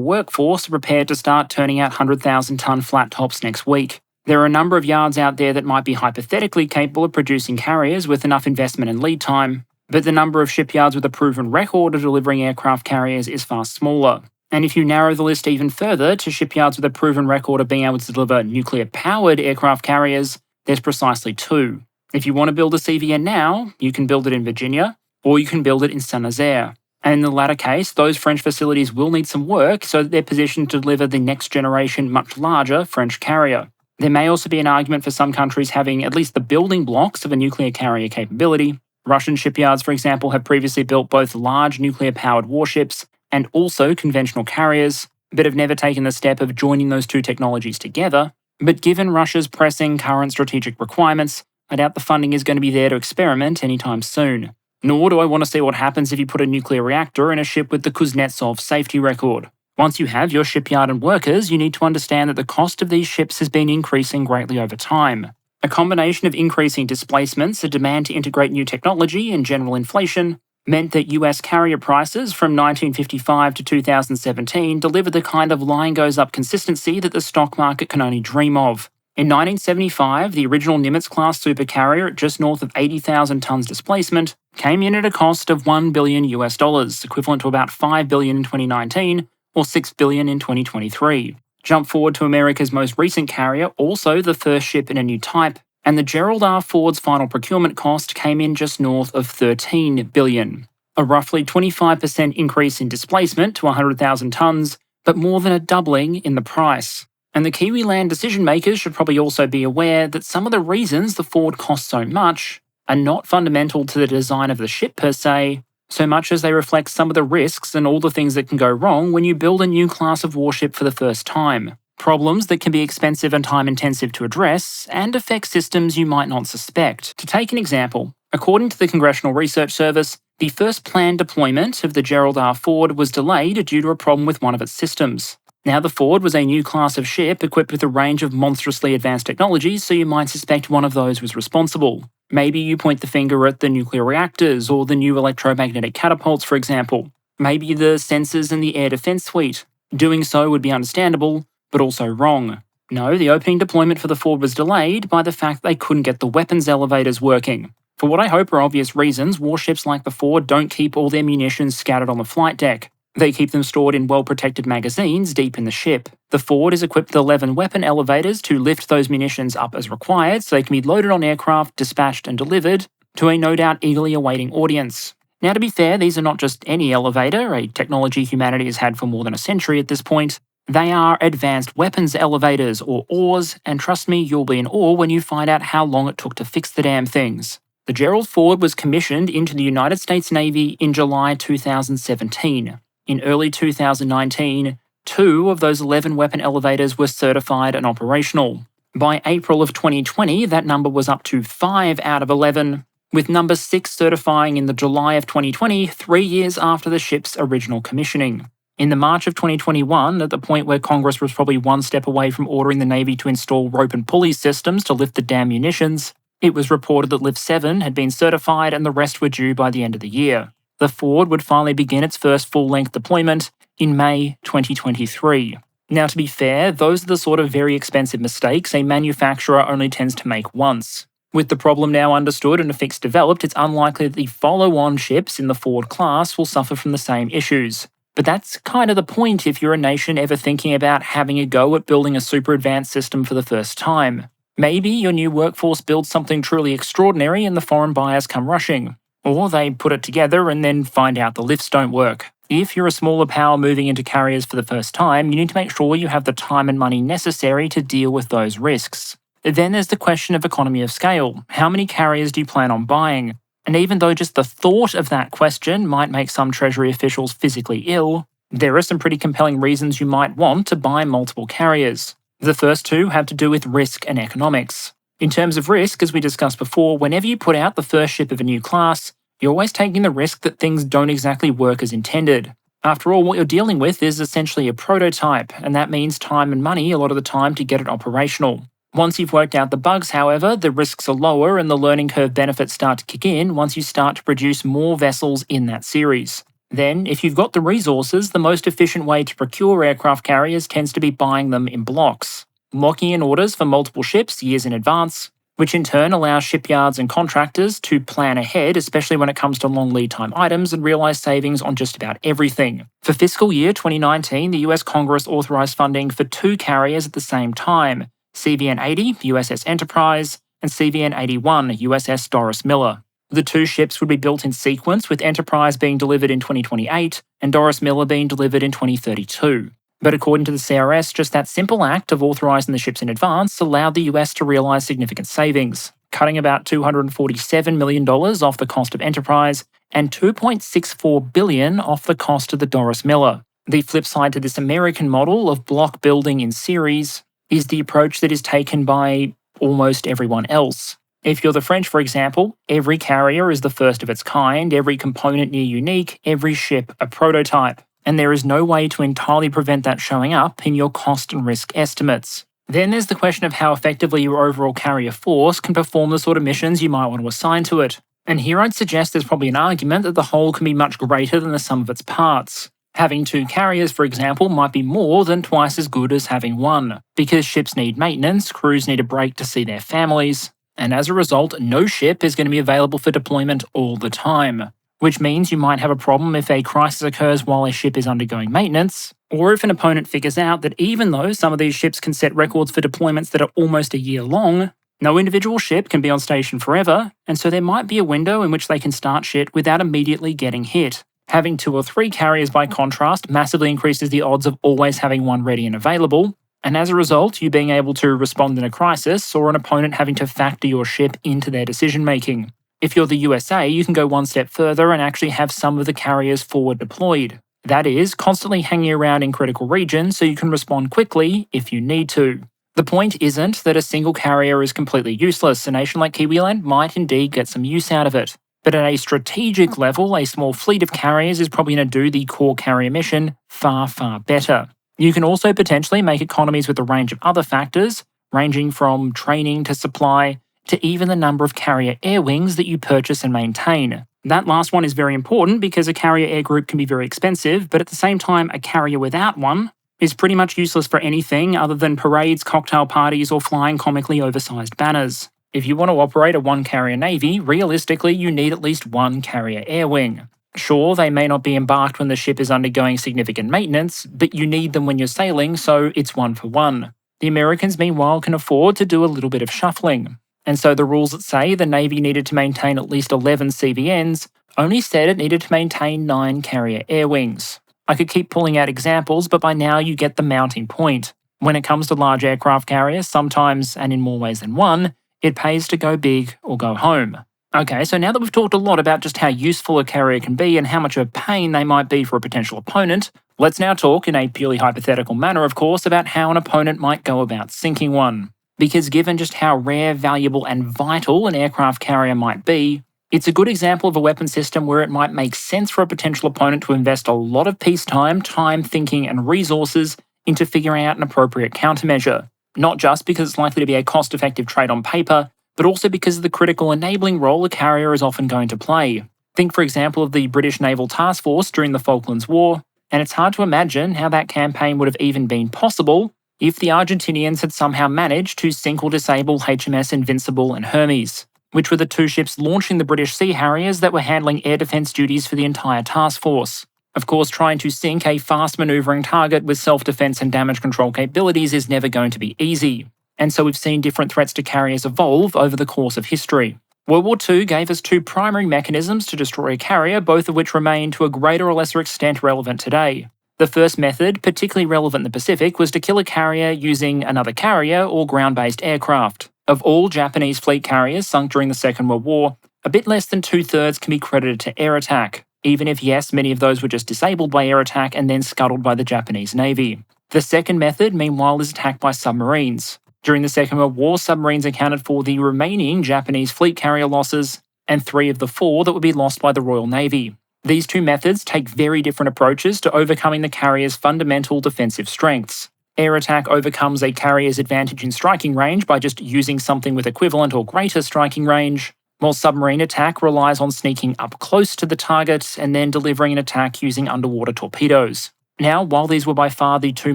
workforce are prepared to start turning out 100,000-ton flat tops next week. There are a number of yards out there that might be hypothetically capable of producing carriers with enough investment and lead time, but the number of shipyards with a proven record of delivering aircraft carriers is far smaller. And if you narrow the list even further to shipyards with a proven record of being able to deliver nuclear-powered aircraft carriers, there's precisely 2. If you want to build a CVN now, you can build it in Virginia, or you can build it in Saint-Nazaire. And in the latter case, those French facilities will need some work so that they're positioned to deliver the next generation, much larger French carrier. There may also be an argument for some countries having at least the building blocks of a nuclear carrier capability. Russian shipyards, for example, have previously built both large nuclear-powered warships and also conventional carriers, but have never taken the step of joining those two technologies together. But given Russia's pressing current strategic requirements, I doubt the funding is going to be there to experiment anytime soon. Nor do I want to see what happens if you put a nuclear reactor in a ship with the Kuznetsov safety record. Once you have your shipyard and workers, you need to understand that the cost of these ships has been increasing greatly over time. A combination of increasing displacements, a demand to integrate new technology, and general inflation meant that US carrier prices from 1955 to 2017 delivered the kind of line goes up consistency that the stock market can only dream of. In 1975, the original Nimitz-class supercarrier at just north of 80,000 tons displacement came in at a cost of $1 billion US, equivalent to about $5 billion in 2019, or $6 billion in 2023. Jump forward to America's most recent carrier, also the first ship in a new type, and the Gerald R. Ford's final procurement cost came in just north of $13 billion. A roughly 25% increase in displacement to 100,000 tons, but more than a doubling in the price. And the Kiwiland decision makers should probably also be aware that some of the reasons the Ford costs so much are not fundamental to the design of the ship per se, so much as they reflect some of the risks and all the things that can go wrong when you build a new class of warship for the first time. Problems that can be expensive and time-intensive to address, and affect systems you might not suspect. To take an example, according to the Congressional Research Service, the first planned deployment of the Gerald R. Ford was delayed due to a problem with one of its systems. Now, the Ford was a new class of ship equipped with a range of monstrously advanced technologies, so you might suspect one of those was responsible. Maybe you point the finger at the nuclear reactors or the new electromagnetic catapults, for example. Maybe the sensors in the air defense suite. Doing so would be understandable, but also wrong. No, the opening deployment for the Ford was delayed by the fact they couldn't get the weapons elevators working. For what I hope are obvious reasons, warships like the Ford don't keep all their munitions scattered on the flight deck. They keep them stored in well-protected magazines deep in the ship. The forward is equipped with 11 weapon elevators to lift those munitions up as required so they can be loaded on aircraft, dispatched and delivered to a no doubt eagerly awaiting audience. Now, to be fair, these are not just any elevator, a technology humanity has had for more than a century at this point. They are advanced weapons elevators, or AWs, and trust me, you'll be in awe when you find out how long it took to fix the damn things. The Gerald Ford was commissioned into the United States Navy in July 2017. In early 2019, 2 of those 11 weapon elevators were certified and operational. By April of 2020, that number was up to 5 out of 11, with number 6 certifying in the July of 2020, 3 years after the ship's original commissioning. In the March of 2021, at the point where Congress was probably one step away from ordering the Navy to install rope and pulley systems to lift the damn munitions, it was reported that Lift 7 had been certified and the rest were due by the end of the year. The Ford would finally begin its first full-length deployment in May 2023. Now, to be fair, those are the sort of very expensive mistakes a manufacturer only tends to make once. With the problem now understood and a fix developed, it's unlikely that the follow-on ships in the Ford class will suffer from the same issues. But that's kind of the point if you're a nation ever thinking about having a go at building a super advanced system for the first time. Maybe your new workforce builds something truly extraordinary and the foreign buyers come rushing. Or they put it together and then find out the lifts don't work. If you're a smaller power moving into carriers for the first time, you need to make sure you have the time and money necessary to deal with those risks. Then there's the question of economy of scale. How many carriers do you plan on buying? And even though just the thought of that question might make some Treasury officials physically ill, there are some pretty compelling reasons you might want to buy multiple carriers. The first 2 have to do with risk and economics. In terms of risk, as we discussed before, whenever you put out the first ship of a new class, you're always taking the risk that things don't exactly work as intended. After all, what you're dealing with is essentially a prototype, and that means time and money a lot of the time to get it operational. Once you've worked out the bugs, however, the risks are lower and the learning curve benefits start to kick in once you start to produce more vessels in that series. Then, if you've got the resources, the most efficient way to procure aircraft carriers tends to be buying them in blocks, locking in orders for multiple ships years in advance, which in turn allows shipyards and contractors to plan ahead, especially when it comes to long lead time items, and realise savings on just about everything. For fiscal year 2019, the US Congress authorised funding for 2 carriers at the same time, CVN-80, USS Enterprise, and CVN-81, USS Doris Miller. The 2 ships would be built in sequence, with Enterprise being delivered in 2028 and Doris Miller being delivered in 2032. But according to the CRS, just that simple act of authorising the ships in advance allowed the US to realise significant savings, cutting about $247 million off the cost of Enterprise and $2.64 billion off the cost of the Doris Miller. The flip side to this American model of block building in series is the approach that is taken by almost everyone else. If you're the French, for example, every carrier is the first of its kind, every component near unique, every ship a prototype, and there is no way to entirely prevent that showing up in your cost and risk estimates. Then there's the question of how effectively your overall carrier force can perform the sort of missions you might want to assign to it. And here I'd suggest there's probably an argument that the whole can be much greater than the sum of its parts. Having 2 carriers, for example, might be more than twice as good as having 1, because ships need maintenance, crews need a break to see their families, and as a result, no ship is going to be available for deployment all the time, which means you might have a problem if a crisis occurs while a ship is undergoing maintenance, or if an opponent figures out that even though some of these ships can set records for deployments that are almost a year long, no individual ship can be on station forever, and so there might be a window in which they can start shit without immediately getting hit. Having 2 or 3 carriers, by contrast, massively increases the odds of always having one ready and available, and as a result, you being able to respond in a crisis or an opponent having to factor your ship into their decision-making. If you're the USA, you can go one step further and actually have some of the carriers forward deployed. That is, constantly hanging around in critical regions so you can respond quickly if you need to. The point isn't that a single carrier is completely useless. A nation like Kiwiland might indeed get some use out of it. But at a strategic level, a small fleet of carriers is probably going to do the core carrier mission far, far better. You can also potentially make economies with a range of other factors, ranging from training to supply, to even the number of carrier air wings that you purchase and maintain. That last one is very important because a carrier air group can be very expensive, but at the same time, a carrier without one is pretty much useless for anything other than parades, cocktail parties, or flying comically oversized banners. If you want to operate a one-carrier navy, realistically you need at least one carrier air wing. Sure, they may not be embarked when the ship is undergoing significant maintenance, but you need them when you're sailing, so it's one for one. The Americans, meanwhile, can afford to do a little bit of shuffling. And so the rules that say the Navy needed to maintain at least 11 CVNs only said it needed to maintain 9 carrier air wings. I could keep pulling out examples, but by now you get the mounting point. When it comes to large aircraft carriers, sometimes, and in more ways than one, it pays to go big or go home. Okay, so now that we've talked a lot about just how useful a carrier can be and how much of a pain they might be for a potential opponent, let's now talk, in a purely hypothetical manner of course, about how an opponent might go about sinking one. Because given just how rare, valuable and vital an aircraft carrier might be, it's a good example of a weapon system where it might make sense for a potential opponent to invest a lot of peacetime, time, thinking and resources into figuring out an appropriate countermeasure. Not just because it's likely to be a cost-effective trade on paper, but also because of the critical enabling role a carrier is often going to play. Think, for example, of the British Naval Task Force during the Falklands War, and it's hard to imagine how that campaign would have even been possible if the Argentinians had somehow managed to sink or disable HMS Invincible and Hermes, which were the 2 ships launching the British Sea Harriers that were handling air defence duties for the entire task force. Of course, trying to sink a fast manoeuvring target with self-defence and damage control capabilities is never going to be easy. And so we've seen different threats to carriers evolve over the course of history. World War II gave us 2 primary mechanisms to destroy a carrier, both of which remain to a greater or lesser extent relevant today. The first method, particularly relevant in the Pacific, was to kill a carrier using another carrier or ground-based aircraft. Of all Japanese fleet carriers sunk during the Second World War, a bit less than 2/3 can be credited to air attack, even if yes, many of those were just disabled by air attack and then scuttled by the Japanese Navy. The second method, meanwhile, is attack by submarines. During the Second World War, submarines accounted for the remaining Japanese fleet carrier losses, and 3 of the 4 that would be lost by the Royal Navy. These 2 methods take very different approaches to overcoming the carrier's fundamental defensive strengths. Air attack overcomes a carrier's advantage in striking range by just using something with equivalent or greater striking range, while submarine attack relies on sneaking up close to the target and then delivering an attack using underwater torpedoes. Now, while these were by far the 2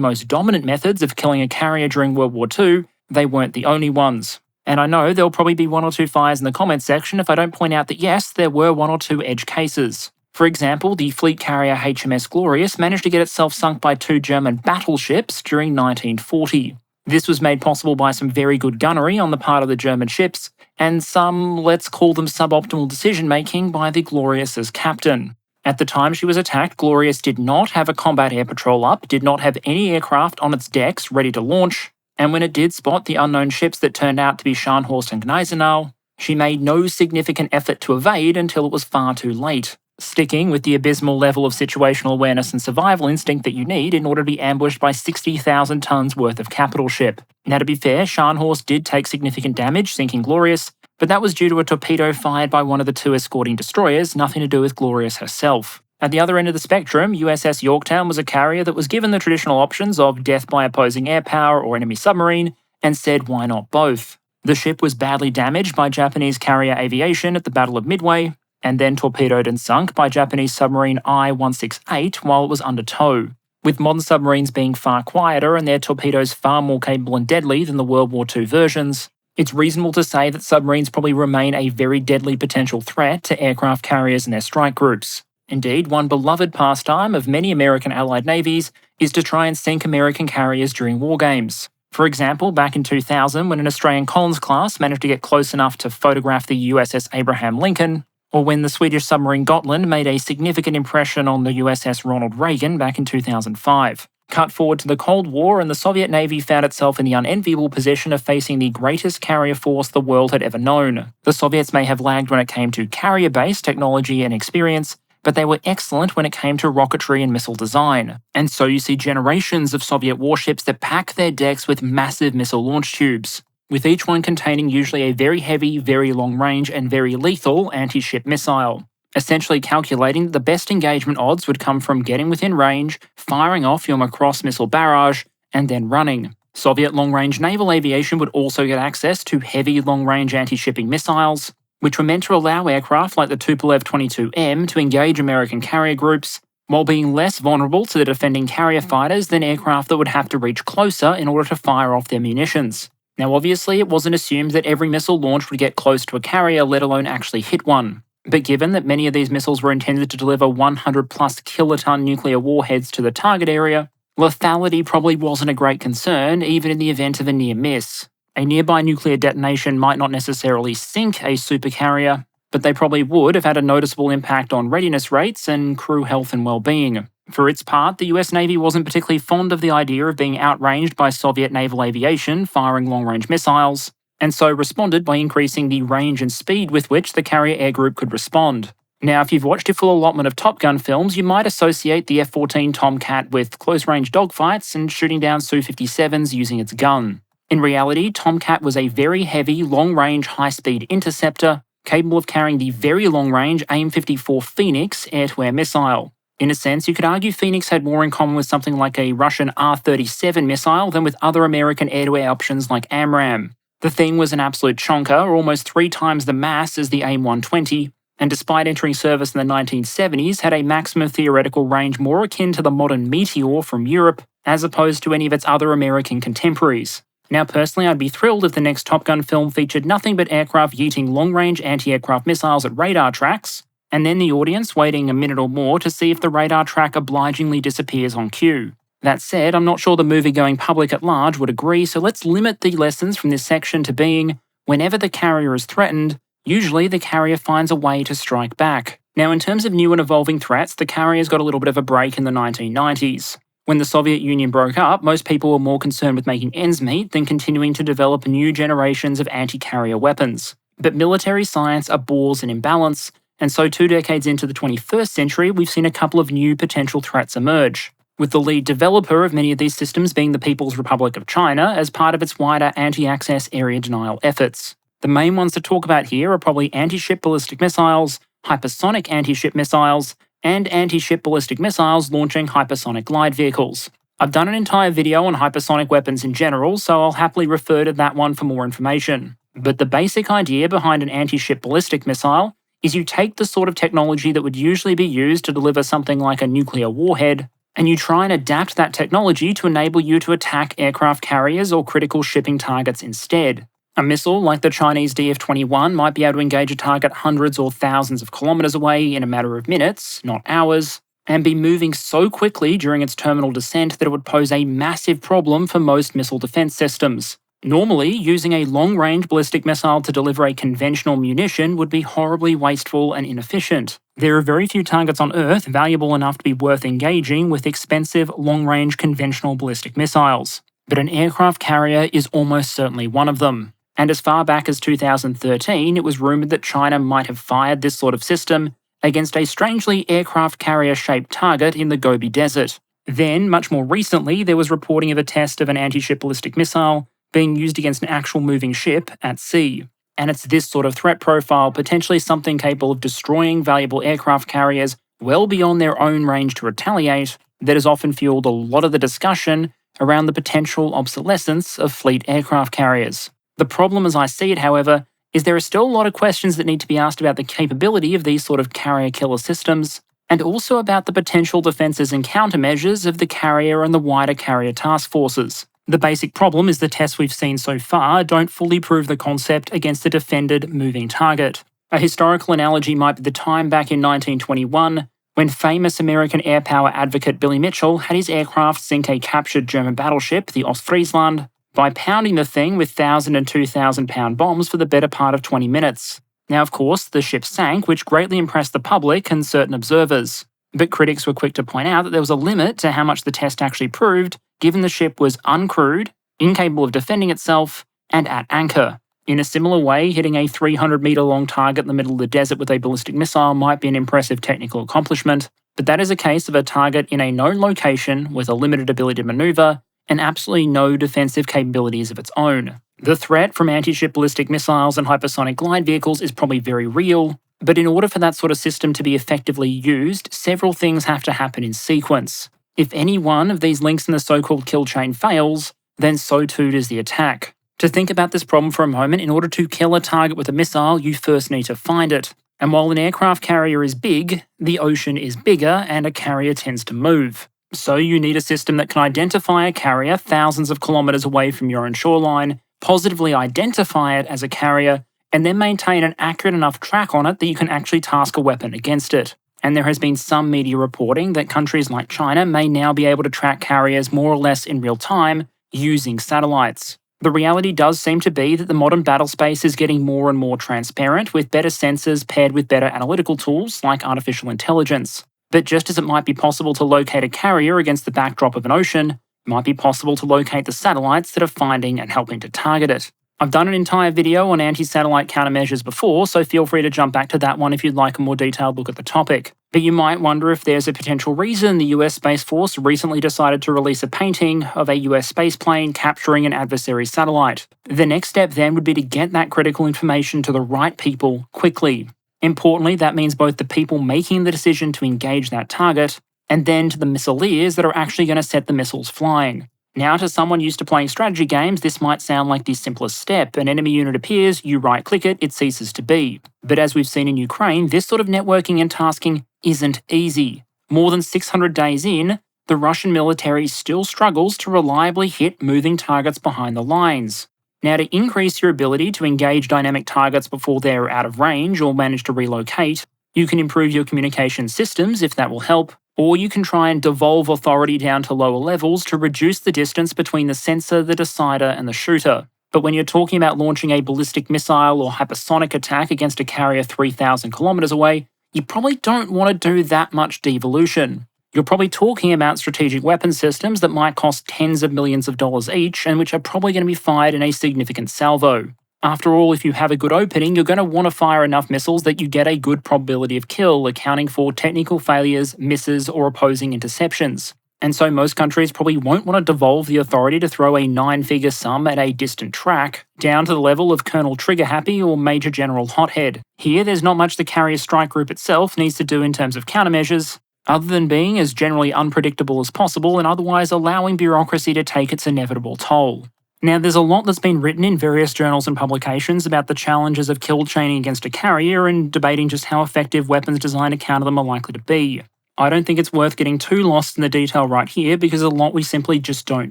most dominant methods of killing a carrier during World War II, they weren't the only ones. And I know there'll probably be 1 or 2 fires in the comments section if I don't point out that yes, there were 1 or 2 edge cases. For example, the fleet carrier HMS Glorious managed to get itself sunk by 2 German battleships during 1940. This was made possible by some very good gunnery on the part of the German ships, and some, let's call them suboptimal decision-making by the Glorious's captain. At the time she was attacked, Glorious did not have a combat air patrol up, did not have any aircraft on its decks ready to launch, and when it did spot the unknown ships that turned out to be Scharnhorst and Gneisenau, she made no significant effort to evade until it was far too late, sticking with the abysmal level of situational awareness and survival instinct that you need in order to be ambushed by 60,000 tons worth of capital ship. Now, to be fair, Scharnhorst did take significant damage sinking Glorious, but that was due to a torpedo fired by one of the 2 escorting destroyers, nothing to do with Glorious herself. At the other end of the spectrum, USS Yorktown was a carrier that was given the traditional options of death by opposing air power or enemy submarine, and said why not both. The ship was badly damaged by Japanese carrier aviation at the Battle of Midway, and then torpedoed and sunk by Japanese submarine I-168 while it was under tow, with modern submarines being far quieter and their torpedoes far more capable and deadly than the World War II versions. It's reasonable to say that submarines probably remain a very deadly potential threat to aircraft carriers and their strike groups. Indeed, one beloved pastime of many American allied navies is to try and sink American carriers during war games. For example, back in 2000, when an Australian Collins class managed to get close enough to photograph the USS Abraham Lincoln, or when the Swedish submarine Gotland made a significant impression on the USS Ronald Reagan back in 2005. Cut forward to the Cold War, and the Soviet Navy found itself in the unenviable position of facing the greatest carrier force the world had ever known. The Soviets may have lagged when it came to carrier-based technology and experience, but they were excellent when it came to rocketry and missile design. And so you see generations of Soviet warships that pack their decks with massive missile launch tubes, with each one containing usually a very heavy, very long-range, and very lethal anti-ship missile, essentially calculating that the best engagement odds would come from getting within range, firing off your Macross missile barrage, and then running. Soviet long-range naval aviation would also get access to heavy long-range anti-shipping missiles, which were meant to allow aircraft like the Tupolev 22M to engage American carrier groups, while being less vulnerable to the defending carrier fighters than aircraft that would have to reach closer in order to fire off their munitions. Now obviously it wasn't assumed that every missile launch would get close to a carrier, let alone actually hit one. But given that many of these missiles were intended to deliver 100 plus kiloton nuclear warheads to the target area, lethality probably wasn't a great concern even in the event of a near miss. A nearby nuclear detonation might not necessarily sink a supercarrier, but they probably would have had a noticeable impact on readiness rates and crew health and well-being. For its part, the US Navy wasn't particularly fond of the idea of being outranged by Soviet naval aviation firing long-range missiles, and so responded by increasing the range and speed with which the carrier air group could respond. Now, if you've watched a full allotment of Top Gun films, you might associate the F-14 Tomcat with close-range dogfights and shooting down Su-57s using its gun. In reality, Tomcat was a very heavy, long-range, high-speed interceptor capable of carrying the very long-range AIM-54 Phoenix air-to-air missile. In a sense, you could argue Phoenix had more in common with something like a Russian R-37 missile than with other American air-to-air options like AMRAAM. The thing was an absolute chonker, almost 3 times the mass as the AIM-120, and despite entering service in the 1970s, had a maximum theoretical range more akin to the modern Meteor from Europe, as opposed to any of its other American contemporaries. Now, personally, I'd be thrilled if the next Top Gun film featured nothing but aircraft yeeting long-range anti-aircraft missiles at radar tracks, and then the audience waiting a minute or more to see if the radar track obligingly disappears on cue. That said, I'm not sure the movie-going public at large would agree, so let's limit the lessons from this section to being, whenever the carrier is threatened, usually the carrier finds a way to strike back. Now, in terms of new and evolving threats, the carriers got a little bit of a break in the 1990s. When the Soviet Union broke up, most people were more concerned with making ends meet than continuing to develop new generations of anti-carrier weapons. But military science abhors an imbalance, and so 2 decades into the 21st century, we've seen a couple of new potential threats emerge, with the lead developer of many of these systems being the People's Republic of China as part of its wider anti-access area denial efforts. The main ones to talk about here are probably anti-ship ballistic missiles, hypersonic anti-ship missiles, and anti-ship ballistic missiles launching hypersonic glide vehicles. I've done an entire video on hypersonic weapons in general, so I'll happily refer to that one for more information. But the basic idea behind an anti-ship ballistic missile is you take the sort of technology that would usually be used to deliver something like a nuclear warhead, and you try and adapt that technology to enable you to attack aircraft carriers or critical shipping targets instead. A missile like the Chinese DF-21 might be able to engage a target hundreds or thousands of kilometers away in a matter of minutes, not hours, and be moving so quickly during its terminal descent that it would pose a massive problem for most missile defense systems. Normally, using a long-range ballistic missile to deliver a conventional munition would be horribly wasteful and inefficient. There are very few targets on Earth valuable enough to be worth engaging with expensive, long-range conventional ballistic missiles. But an aircraft carrier is almost certainly one of them. And as far back as 2013, it was rumoured that China might have fired this sort of system against a strangely aircraft carrier-shaped target in the Gobi Desert. Then, much more recently, there was reporting of a test of an anti-ship ballistic missile being used against an actual moving ship at sea. And it's this sort of threat profile, potentially something capable of destroying valuable aircraft carriers well beyond their own range to retaliate, that has often fueled a lot of the discussion around the potential obsolescence of fleet aircraft carriers. The problem as I see it, however, is there are still a lot of questions that need to be asked about the capability of these sort of carrier killer systems, and also about the potential defences and countermeasures of the carrier and the wider carrier task forces. The basic problem is the tests we've seen so far don't fully prove the concept against a defended moving target. A historical analogy might be the time back in 1921 when famous American air power advocate Billy Mitchell had his aircraft sink a captured German battleship, the Ostfriesland, by pounding the thing with 1,000 and 2,000 pound bombs for the better part of 20 minutes. Now, of course, the ship sank, which greatly impressed the public and certain observers. But critics were quick to point out that there was a limit to how much the test actually proved, given the ship was uncrewed, incapable of defending itself, and at anchor. In a similar way, hitting a 300-metre-long target in the middle of the desert with a ballistic missile might be an impressive technical accomplishment, but that is a case of a target in a known location with a limited ability to manoeuvre and absolutely no defensive capabilities of its own. The threat from anti-ship ballistic missiles and hypersonic glide vehicles is probably very real, but in order for that sort of system to be effectively used, several things have to happen in sequence. If any one of these links in the so-called kill chain fails, then so too does the attack. To think about this problem for a moment, in order to kill a target with a missile, you first need to find it. And while an aircraft carrier is big, the ocean is bigger and a carrier tends to move. So you need a system that can identify a carrier thousands of kilometers away from your own shoreline, positively identify it as a carrier, and then maintain an accurate enough track on it that you can actually task a weapon against it. And there has been some media reporting that countries like China may now be able to track carriers more or less in real time using satellites. The reality does seem to be that the modern battle space is getting more and more transparent, with better sensors paired with better analytical tools like artificial intelligence. But just as it might be possible to locate a carrier against the backdrop of an ocean, it might be possible to locate the satellites that are finding and helping to target it. I've done an entire video on anti-satellite countermeasures before, so feel free to jump back to that one if you'd like a more detailed look at the topic. But you might wonder if there's a potential reason the US Space Force recently decided to release a painting of a US spaceplane capturing an adversary satellite. The next step then would be to get that critical information to the right people quickly. Importantly, that means both the people making the decision to engage that target, and then to the missileers that are actually going to set the missiles flying. Now, to someone used to playing strategy games, this might sound like the simplest step. An enemy unit appears, you right-click it, it ceases to be. But as we've seen in Ukraine, this sort of networking and tasking isn't easy. More than 600 days in, the Russian military still struggles to reliably hit moving targets behind the lines. Now, to increase your ability to engage dynamic targets before they're out of range or manage to relocate, you can improve your communication systems if that will help, or you can try and devolve authority down to lower levels to reduce the distance between the sensor, the decider, and the shooter. But when you're talking about launching a ballistic missile or hypersonic attack against a carrier 3,000 kilometers away, you probably don't want to do that much devolution. You're probably talking about strategic weapon systems that might cost tens of millions of dollars each and which are probably going to be fired in a significant salvo. After all, if you have a good opening, you're going to want to fire enough missiles that you get a good probability of kill, accounting for technical failures, misses, or opposing interceptions. And so most countries probably won't want to devolve the authority to throw a 9-figure sum at a distant track, down to the level of Colonel Trigger-Happy or Major General Hothead. Here, there's not much the carrier strike group itself needs to do in terms of countermeasures, other than being as generally unpredictable as possible and otherwise allowing bureaucracy to take its inevitable toll. Now, there's a lot that's been written in various journals and publications about the challenges of kill chaining against a carrier and debating just how effective weapons designed to counter them are likely to be. I don't think it's worth getting too lost in the detail right here because there's a lot we simply just don't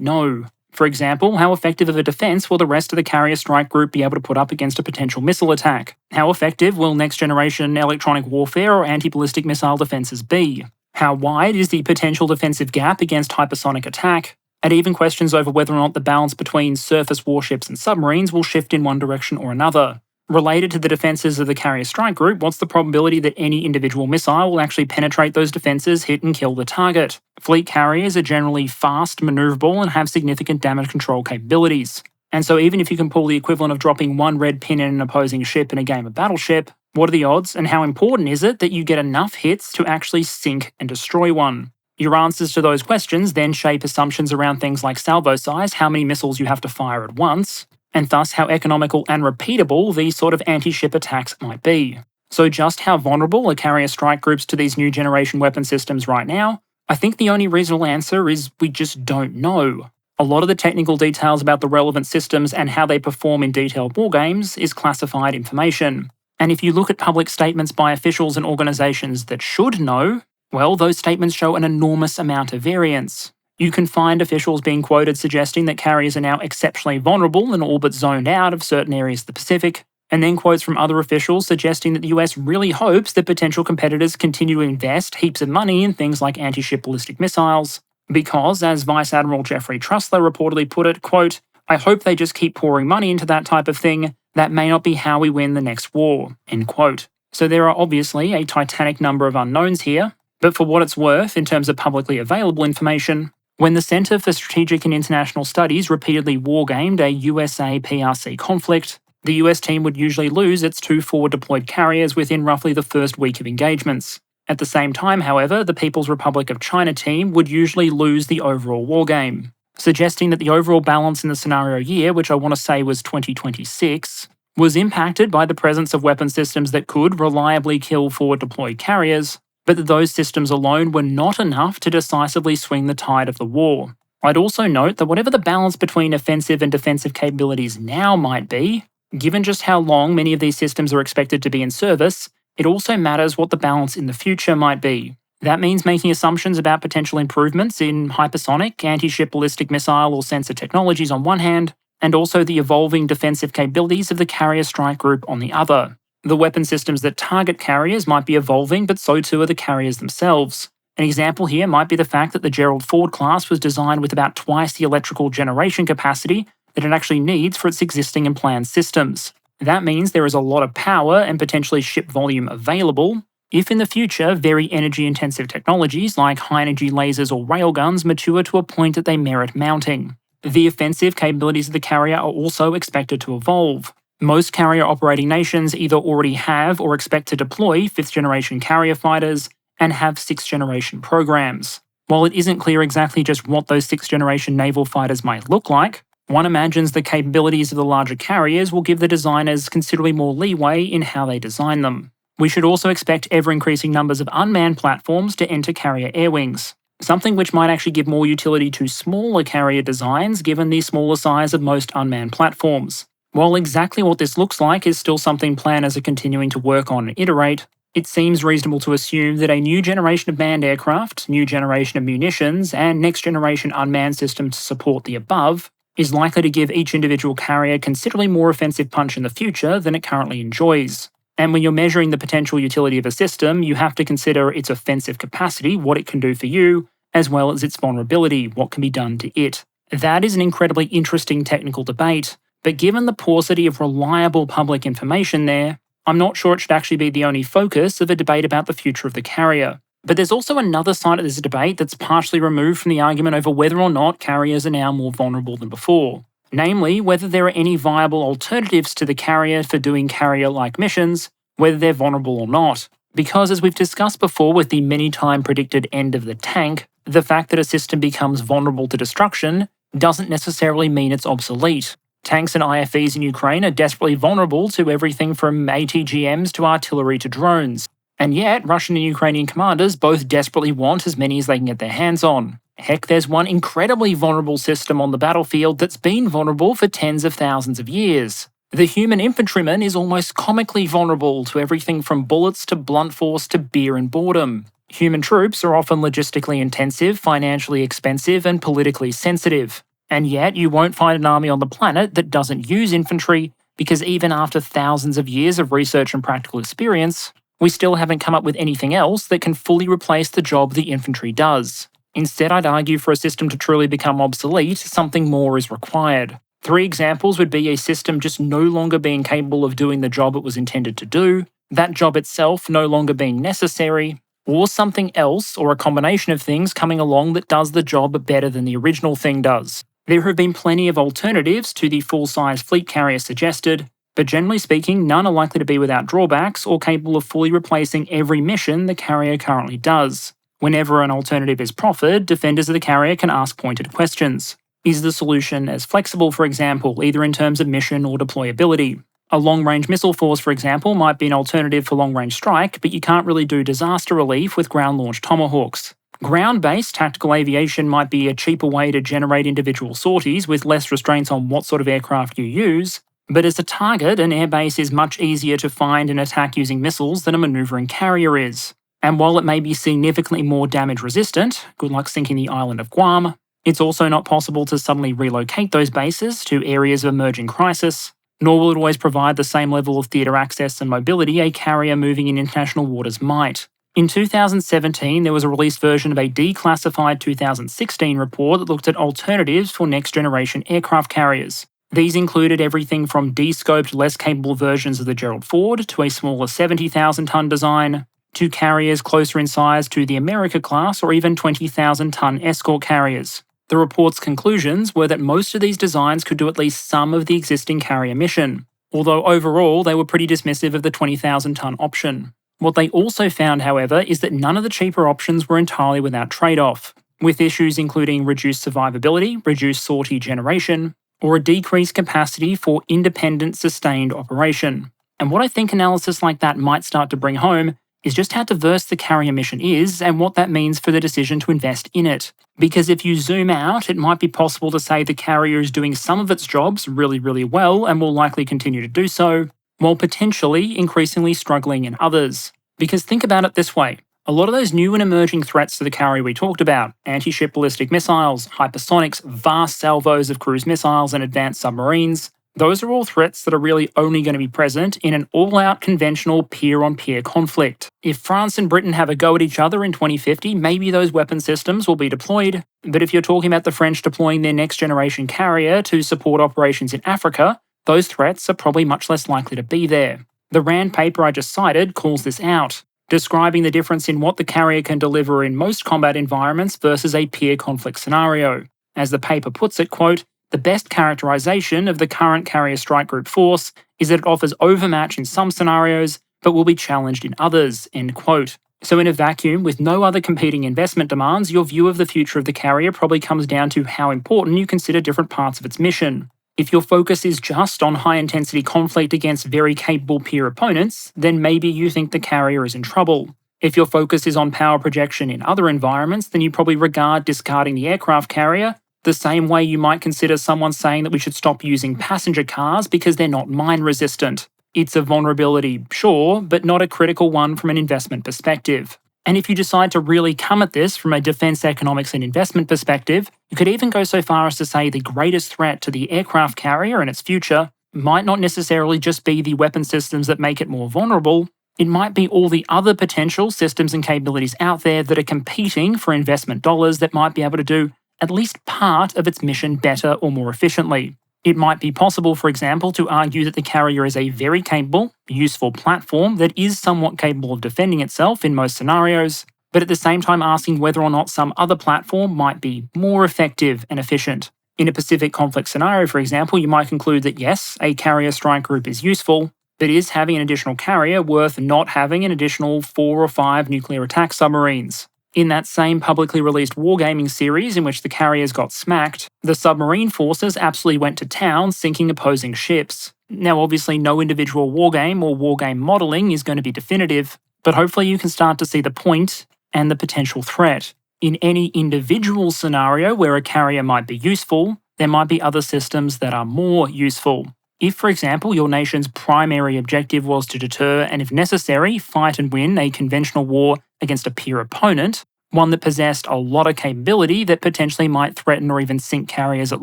know. For example, how effective of a defense will the rest of the carrier strike group be able to put up against a potential missile attack? How effective will next-generation electronic warfare or anti-ballistic missile defenses be? How wide is the potential defensive gap against hypersonic attack? And even questions over whether or not the balance between surface warships and submarines will shift in one direction or another. Related to the defenses of the carrier strike group, what's the probability that any individual missile will actually penetrate those defenses, hit and kill the target? Fleet carriers are generally fast, maneuverable, and have significant damage control capabilities. And so even if you can pull the equivalent of dropping one red pin in an opposing ship in a game of Battleship, what are the odds and how important is it that you get enough hits to actually sink and destroy one? Your answers to those questions then shape assumptions around things like salvo size, how many missiles you have to fire at once, and thus how economical and repeatable these sort of anti-ship attacks might be. So just how vulnerable are carrier strike groups to these new generation weapon systems right now? I think the only reasonable answer is we just don't know. A lot of the technical details about the relevant systems and how they perform in detailed wargames is classified information. And if you look at public statements by officials and organisations that should know, well, those statements show an enormous amount of variance. You can find officials being quoted suggesting that carriers are now exceptionally vulnerable and all but zoned out of certain areas of the Pacific, and then quotes from other officials suggesting that the US really hopes that potential competitors continue to invest heaps of money in things like anti-ship ballistic missiles, because, as Vice Admiral Jeffrey Trussler reportedly put it, quote, "I hope they just keep pouring money into that type of thing. That may not be how we win the next war," end quote. So there are obviously a titanic number of unknowns here, but for what it's worth in terms of publicly available information, when the Centre for Strategic and International Studies repeatedly wargamed a USA-PRC conflict, the US team would usually lose its 2 forward-deployed carriers within roughly the first week of engagements. At the same time, however, the People's Republic of China team would usually lose the overall wargame, suggesting that the overall balance in the scenario year, which I want to say was 2026, was impacted by the presence of weapon systems that could reliably kill forward-deployed carriers, but that those systems alone were not enough to decisively swing the tide of the war. I'd also note that whatever the balance between offensive and defensive capabilities now might be, given just how long many of these systems are expected to be in service, it also matters what the balance in the future might be. That means making assumptions about potential improvements in hypersonic, anti-ship ballistic missile or sensor technologies on one hand, and also the evolving defensive capabilities of the carrier strike group on the other. The weapon systems that target carriers might be evolving, but so too are the carriers themselves. An example here might be the fact that the Gerald Ford class was designed with about twice the electrical generation capacity that it actually needs for its existing and planned systems. That means there is a lot of power and potentially ship volume available if in the future very energy-intensive technologies like high-energy lasers or railguns mature to a point that they merit mounting. The offensive capabilities of the carrier are also expected to evolve. Most carrier operating nations either already have or expect to deploy 5th generation carrier fighters and have 6th generation programs. While it isn't clear exactly just what those 6th generation naval fighters might look like, one imagines the capabilities of the larger carriers will give the designers considerably more leeway in how they design them. We should also expect ever-increasing numbers of unmanned platforms to enter carrier air wings, something which might actually give more utility to smaller carrier designs given the smaller size of most unmanned platforms. While exactly what this looks like is still something planners are continuing to work on and iterate, it seems reasonable to assume that a new generation of manned aircraft, new generation of munitions, and next generation unmanned systems to support the above is likely to give each individual carrier considerably more offensive punch in the future than it currently enjoys. And when you're measuring the potential utility of a system, you have to consider its offensive capacity, what it can do for you, as well as its vulnerability, what can be done to it. That is an incredibly interesting technical debate, but given the paucity of reliable public information there, I'm not sure it should actually be the only focus of a debate about the future of the carrier. But there's also another side of this debate that's partially removed from the argument over whether or not carriers are now more vulnerable than before. Namely, whether there are any viable alternatives to the carrier for doing carrier-like missions, whether they're vulnerable or not. Because as we've discussed before with the many-time predicted end of the tank, the fact that a system becomes vulnerable to destruction doesn't necessarily mean it's obsolete. Tanks and IFVs in Ukraine are desperately vulnerable to everything from ATGMs to artillery to drones. And yet, Russian and Ukrainian commanders both desperately want as many as they can get their hands on. Heck, there's one incredibly vulnerable system on the battlefield that's been vulnerable for tens of thousands of years. The human infantryman is almost comically vulnerable to everything from bullets to blunt force to beer and boredom. Human troops are often logistically intensive, financially expensive, and politically sensitive. And yet, you won't find an army on the planet that doesn't use infantry, because even after thousands of years of research and practical experience, we still haven't come up with anything else that can fully replace the job the infantry does. Instead, I'd argue for a system to truly become obsolete, something more is required. 3 examples would be a system just no longer being capable of doing the job it was intended to do, that job itself no longer being necessary, or something else or a combination of things coming along that does the job better than the original thing does. There have been plenty of alternatives to the full-size fleet carrier suggested, but generally speaking, none are likely to be without drawbacks or capable of fully replacing every mission the carrier currently does. Whenever an alternative is proffered, defenders of the carrier can ask pointed questions. Is the solution as flexible, for example, either in terms of mission or deployability? A long-range missile force, for example, might be an alternative for long-range strike, but you can't really do disaster relief with ground-launched tomahawks. Ground-based tactical aviation might be a cheaper way to generate individual sorties with less restraints on what sort of aircraft you use, but as a target, an airbase is much easier to find and attack using missiles than a manoeuvring carrier is. And while it may be significantly more damage resistant, good luck sinking the island of Guam, it's also not possible to suddenly relocate those bases to areas of emerging crisis, nor will it always provide the same level of theatre access and mobility a carrier moving in international waters might. In 2017, there was a released version of a declassified 2016 report that looked at alternatives for next-generation aircraft carriers. These included everything from de-scoped, less capable versions of the Gerald Ford to a smaller 70,000-ton design, to carriers closer in size to the America class or even 20,000-ton escort carriers. The report's conclusions were that most of these designs could do at least some of the existing carrier mission, although overall they were pretty dismissive of the 20,000-ton option. What they also found, however, is that none of the cheaper options were entirely without trade-off, with issues including reduced survivability, reduced sortie generation, or a decreased capacity for independent sustained operation. And what I think analysis like that might start to bring home is just how diverse the carrier mission is and what that means for the decision to invest in it. Because if you zoom out, it might be possible to say the carrier is doing some of its jobs really, really well and will likely continue to do so, while potentially increasingly struggling in others. Because think about it this way, A lot of those new and emerging threats to the carrier we talked about, anti-ship ballistic missiles, hypersonics, vast salvos of cruise missiles and advanced submarines, those are all threats that are really only going to be present in an all-out conventional peer-on-peer conflict. If France and Britain have a go at each other in 2050, maybe those weapon systems will be deployed, but if you're talking about the French deploying their next-generation carrier to support operations in Africa, those threats are probably much less likely to be there. The RAND paper I just cited calls this out, describing the difference in what the carrier can deliver in most combat environments versus a peer conflict scenario. As the paper puts it, quote, "The best characterization of the current carrier strike group force is that it offers overmatch in some scenarios, but will be challenged in others," end quote. So in a vacuum, with no other competing investment demands, your view of the future of the carrier probably comes down to how important you consider different parts of its mission. If your focus is just on high-intensity conflict against very capable peer opponents, then maybe you think the carrier is in trouble. If your focus is on power projection in other environments, then you probably regard discarding the aircraft carrier the same way you might consider someone saying that we should stop using passenger cars because they're not mine resistant. It's a vulnerability, sure, but not a critical one from an investment perspective. And if you decide to really come at this from a defense economics and investment perspective, you could even go so far as to say the greatest threat to the aircraft carrier and its future might not necessarily just be the weapon systems that make it more vulnerable. It might be all the other potential systems and capabilities out there that are competing for investment dollars that might be able to do at least part of its mission better or more efficiently. It might be possible, for example, to argue that the carrier is a very capable, useful platform that is somewhat capable of defending itself in most scenarios, but at the same time asking whether or not some other platform might be more effective and efficient. In a Pacific conflict scenario, for example, you might conclude that yes, a carrier strike group is useful, but is having an additional carrier worth not having an additional 4 or 5 nuclear attack submarines? In that same publicly released wargaming series in which the carriers got smacked, the submarine forces absolutely went to town sinking opposing ships. Now obviously no individual wargame or wargame modelling is going to be definitive, but hopefully you can start to see the point and the potential threat. In any individual scenario where a carrier might be useful, there might be other systems that are more useful. If, for example, your nation's primary objective was to deter and, if necessary, fight and win a conventional war against a peer opponent, one that possessed a lot of capability that potentially might threaten or even sink carriers at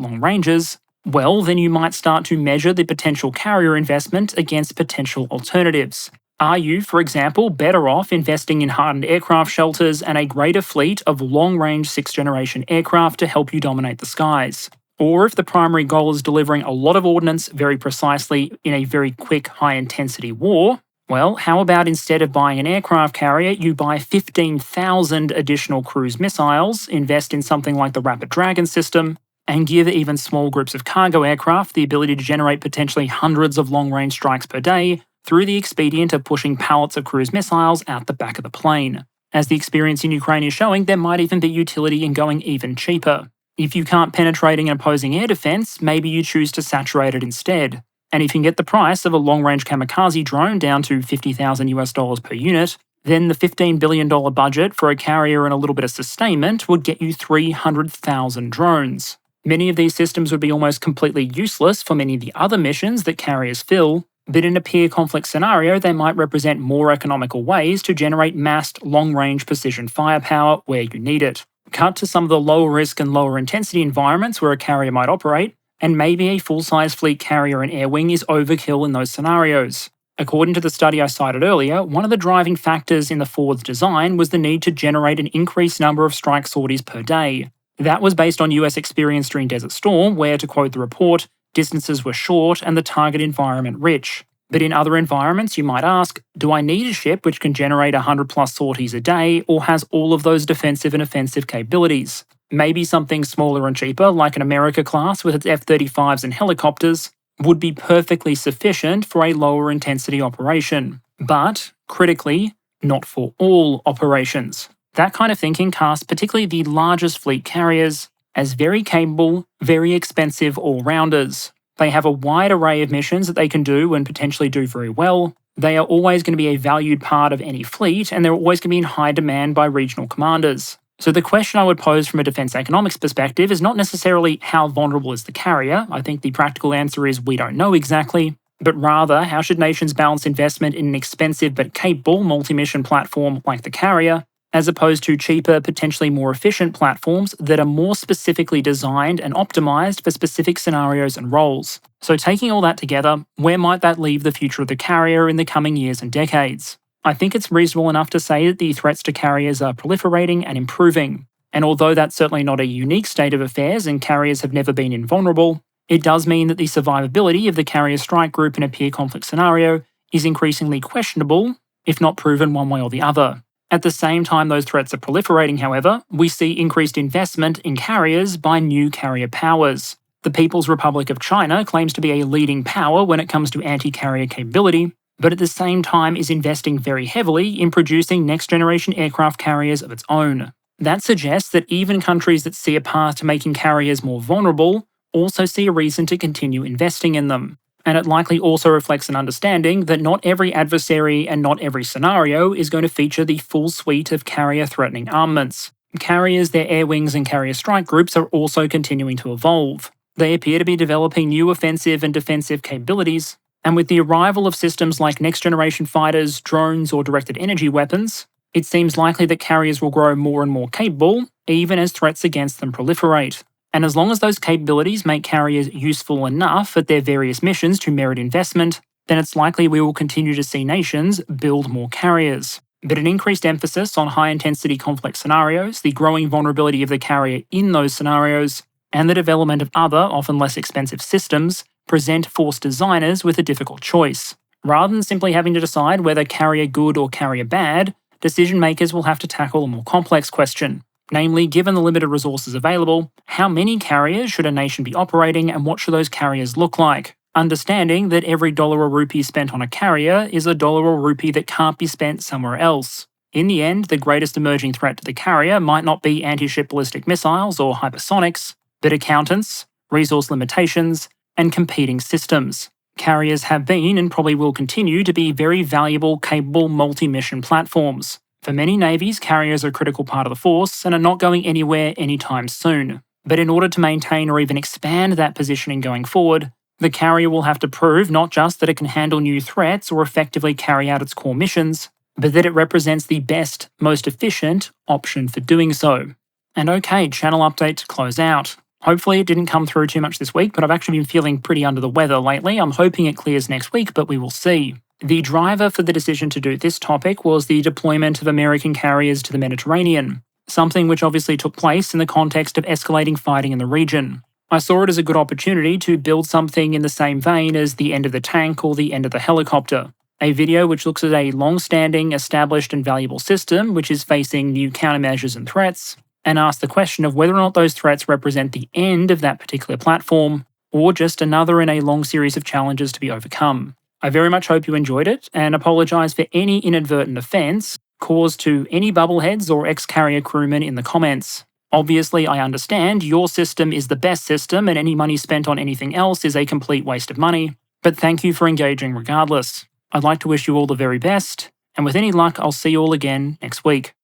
long ranges, well, then you might start to measure the potential carrier investment against potential alternatives. Are you, for example, better off investing in hardened aircraft shelters and a greater fleet of long-range 6th-generation aircraft to help you dominate the skies? Or if the primary goal is delivering a lot of ordnance very precisely in a very quick, high-intensity war, well, how about instead of buying an aircraft carrier, you buy 15,000 additional cruise missiles, invest in something like the Rapid Dragon system, and give even small groups of cargo aircraft the ability to generate potentially hundreds of long-range strikes per day through the expedient of pushing pallets of cruise missiles out the back of the plane. As the experience in Ukraine is showing, there might even be utility in going even cheaper. If you can't penetrating an opposing air defense, maybe you choose to saturate it instead. And if you can get the price of a long-range kamikaze drone down to $50,000 per unit, then the $15 billion budget for a carrier and a little bit of sustainment would get you 300,000 drones. Many of these systems would be almost completely useless for many of the other missions that carriers fill, but in a peer conflict scenario, they might represent more economical ways to generate massed long-range precision firepower where you need it. Cut to some of the lower risk and lower intensity environments where a carrier might operate, and maybe a full-size fleet carrier and air wing is overkill in those scenarios. According to the study I cited earlier, one of the driving factors in the Ford's design was the need to generate an increased number of strike sorties per day. That was based on US experience during Desert Storm, where, to quote the report, distances were short and the target environment rich. But in other environments, you might ask, do I need a ship which can generate 100 plus sorties a day or has all of those defensive and offensive capabilities? Maybe something smaller and cheaper, like an America class with its F-35s and helicopters, would be perfectly sufficient for a lower intensity operation. But, critically, not for all operations. That kind of thinking casts particularly the largest fleet carriers as very capable, very expensive all-rounders. They have a wide array of missions that they can do and potentially do very well. They are always going to be a valued part of any fleet, and they're always going to be in high demand by regional commanders. So the question I would pose from a defense economics perspective is not necessarily how vulnerable is the carrier. I think the practical answer is we don't know exactly, but rather how should nations balance investment in an expensive but capable multi-mission platform like the carrier as opposed to cheaper, potentially more efficient platforms that are more specifically designed and optimized for specific scenarios and roles. So taking all that together, where might that leave the future of the carrier in the coming years and decades? I think it's reasonable enough to say that the threats to carriers are proliferating and improving. And although that's certainly not a unique state of affairs and carriers have never been invulnerable, it does mean that the survivability of the carrier strike group in a peer conflict scenario is increasingly questionable, if not proven one way or the other. At the same time those threats are proliferating, however, we see increased investment in carriers by new carrier powers. The People's Republic of China claims to be a leading power when it comes to anti-carrier capability, but at the same time is investing very heavily in producing next-generation aircraft carriers of its own. That suggests that even countries that see a path to making carriers more vulnerable also see a reason to continue investing in them. And it likely also reflects an understanding that not every adversary and not every scenario is going to feature the full suite of carrier-threatening armaments. Carriers, their air wings and carrier strike groups are also continuing to evolve. They appear to be developing new offensive and defensive capabilities, and with the arrival of systems like next-generation fighters, drones, or directed energy weapons, it seems likely that carriers will grow more and more capable, even as threats against them proliferate. And as long as those capabilities make carriers useful enough at their various missions to merit investment, then it's likely we will continue to see nations build more carriers. But an increased emphasis on high-intensity conflict scenarios, the growing vulnerability of the carrier in those scenarios, and the development of other, often less expensive systems, present force designers with a difficult choice. Rather than simply having to decide whether carrier good or carrier bad, decision makers will have to tackle a more complex question. Namely, given the limited resources available, how many carriers should a nation be operating and what should those carriers look like? Understanding that every dollar or rupee spent on a carrier is a dollar or rupee that can't be spent somewhere else. In the end, the greatest emerging threat to the carrier might not be anti-ship ballistic missiles or hypersonics, but accountants, resource limitations, and competing systems. Carriers have been and probably will continue to be very valuable, capable multi-mission platforms. For many navies, carriers are a critical part of the force and are not going anywhere anytime soon. But in order to maintain or even expand that positioning going forward, the carrier will have to prove not just that it can handle new threats or effectively carry out its core missions, but that it represents the best, most efficient option for doing so. And okay, channel update to close out. Hopefully it didn't come through too much this week, but I've actually been feeling pretty under the weather lately. I'm hoping it clears next week, but we will see. The driver for the decision to do this topic was the deployment of American carriers to the Mediterranean, something which obviously took place in the context of escalating fighting in the region. I saw it as a good opportunity to build something in the same vein as the end of the tank or the end of the helicopter, a video which looks at a long-standing, established and valuable system which is facing new countermeasures and threats, and asks the question of whether or not those threats represent the end of that particular platform, or just another in a long series of challenges to be overcome. I very much hope you enjoyed it, and apologise for any inadvertent offence caused to any bubbleheads or ex-carrier crewmen in the comments. Obviously, I understand your system is the best system and any money spent on anything else is a complete waste of money, but thank you for engaging regardless. I'd like to wish you all the very best, and with any luck, I'll see you all again next week.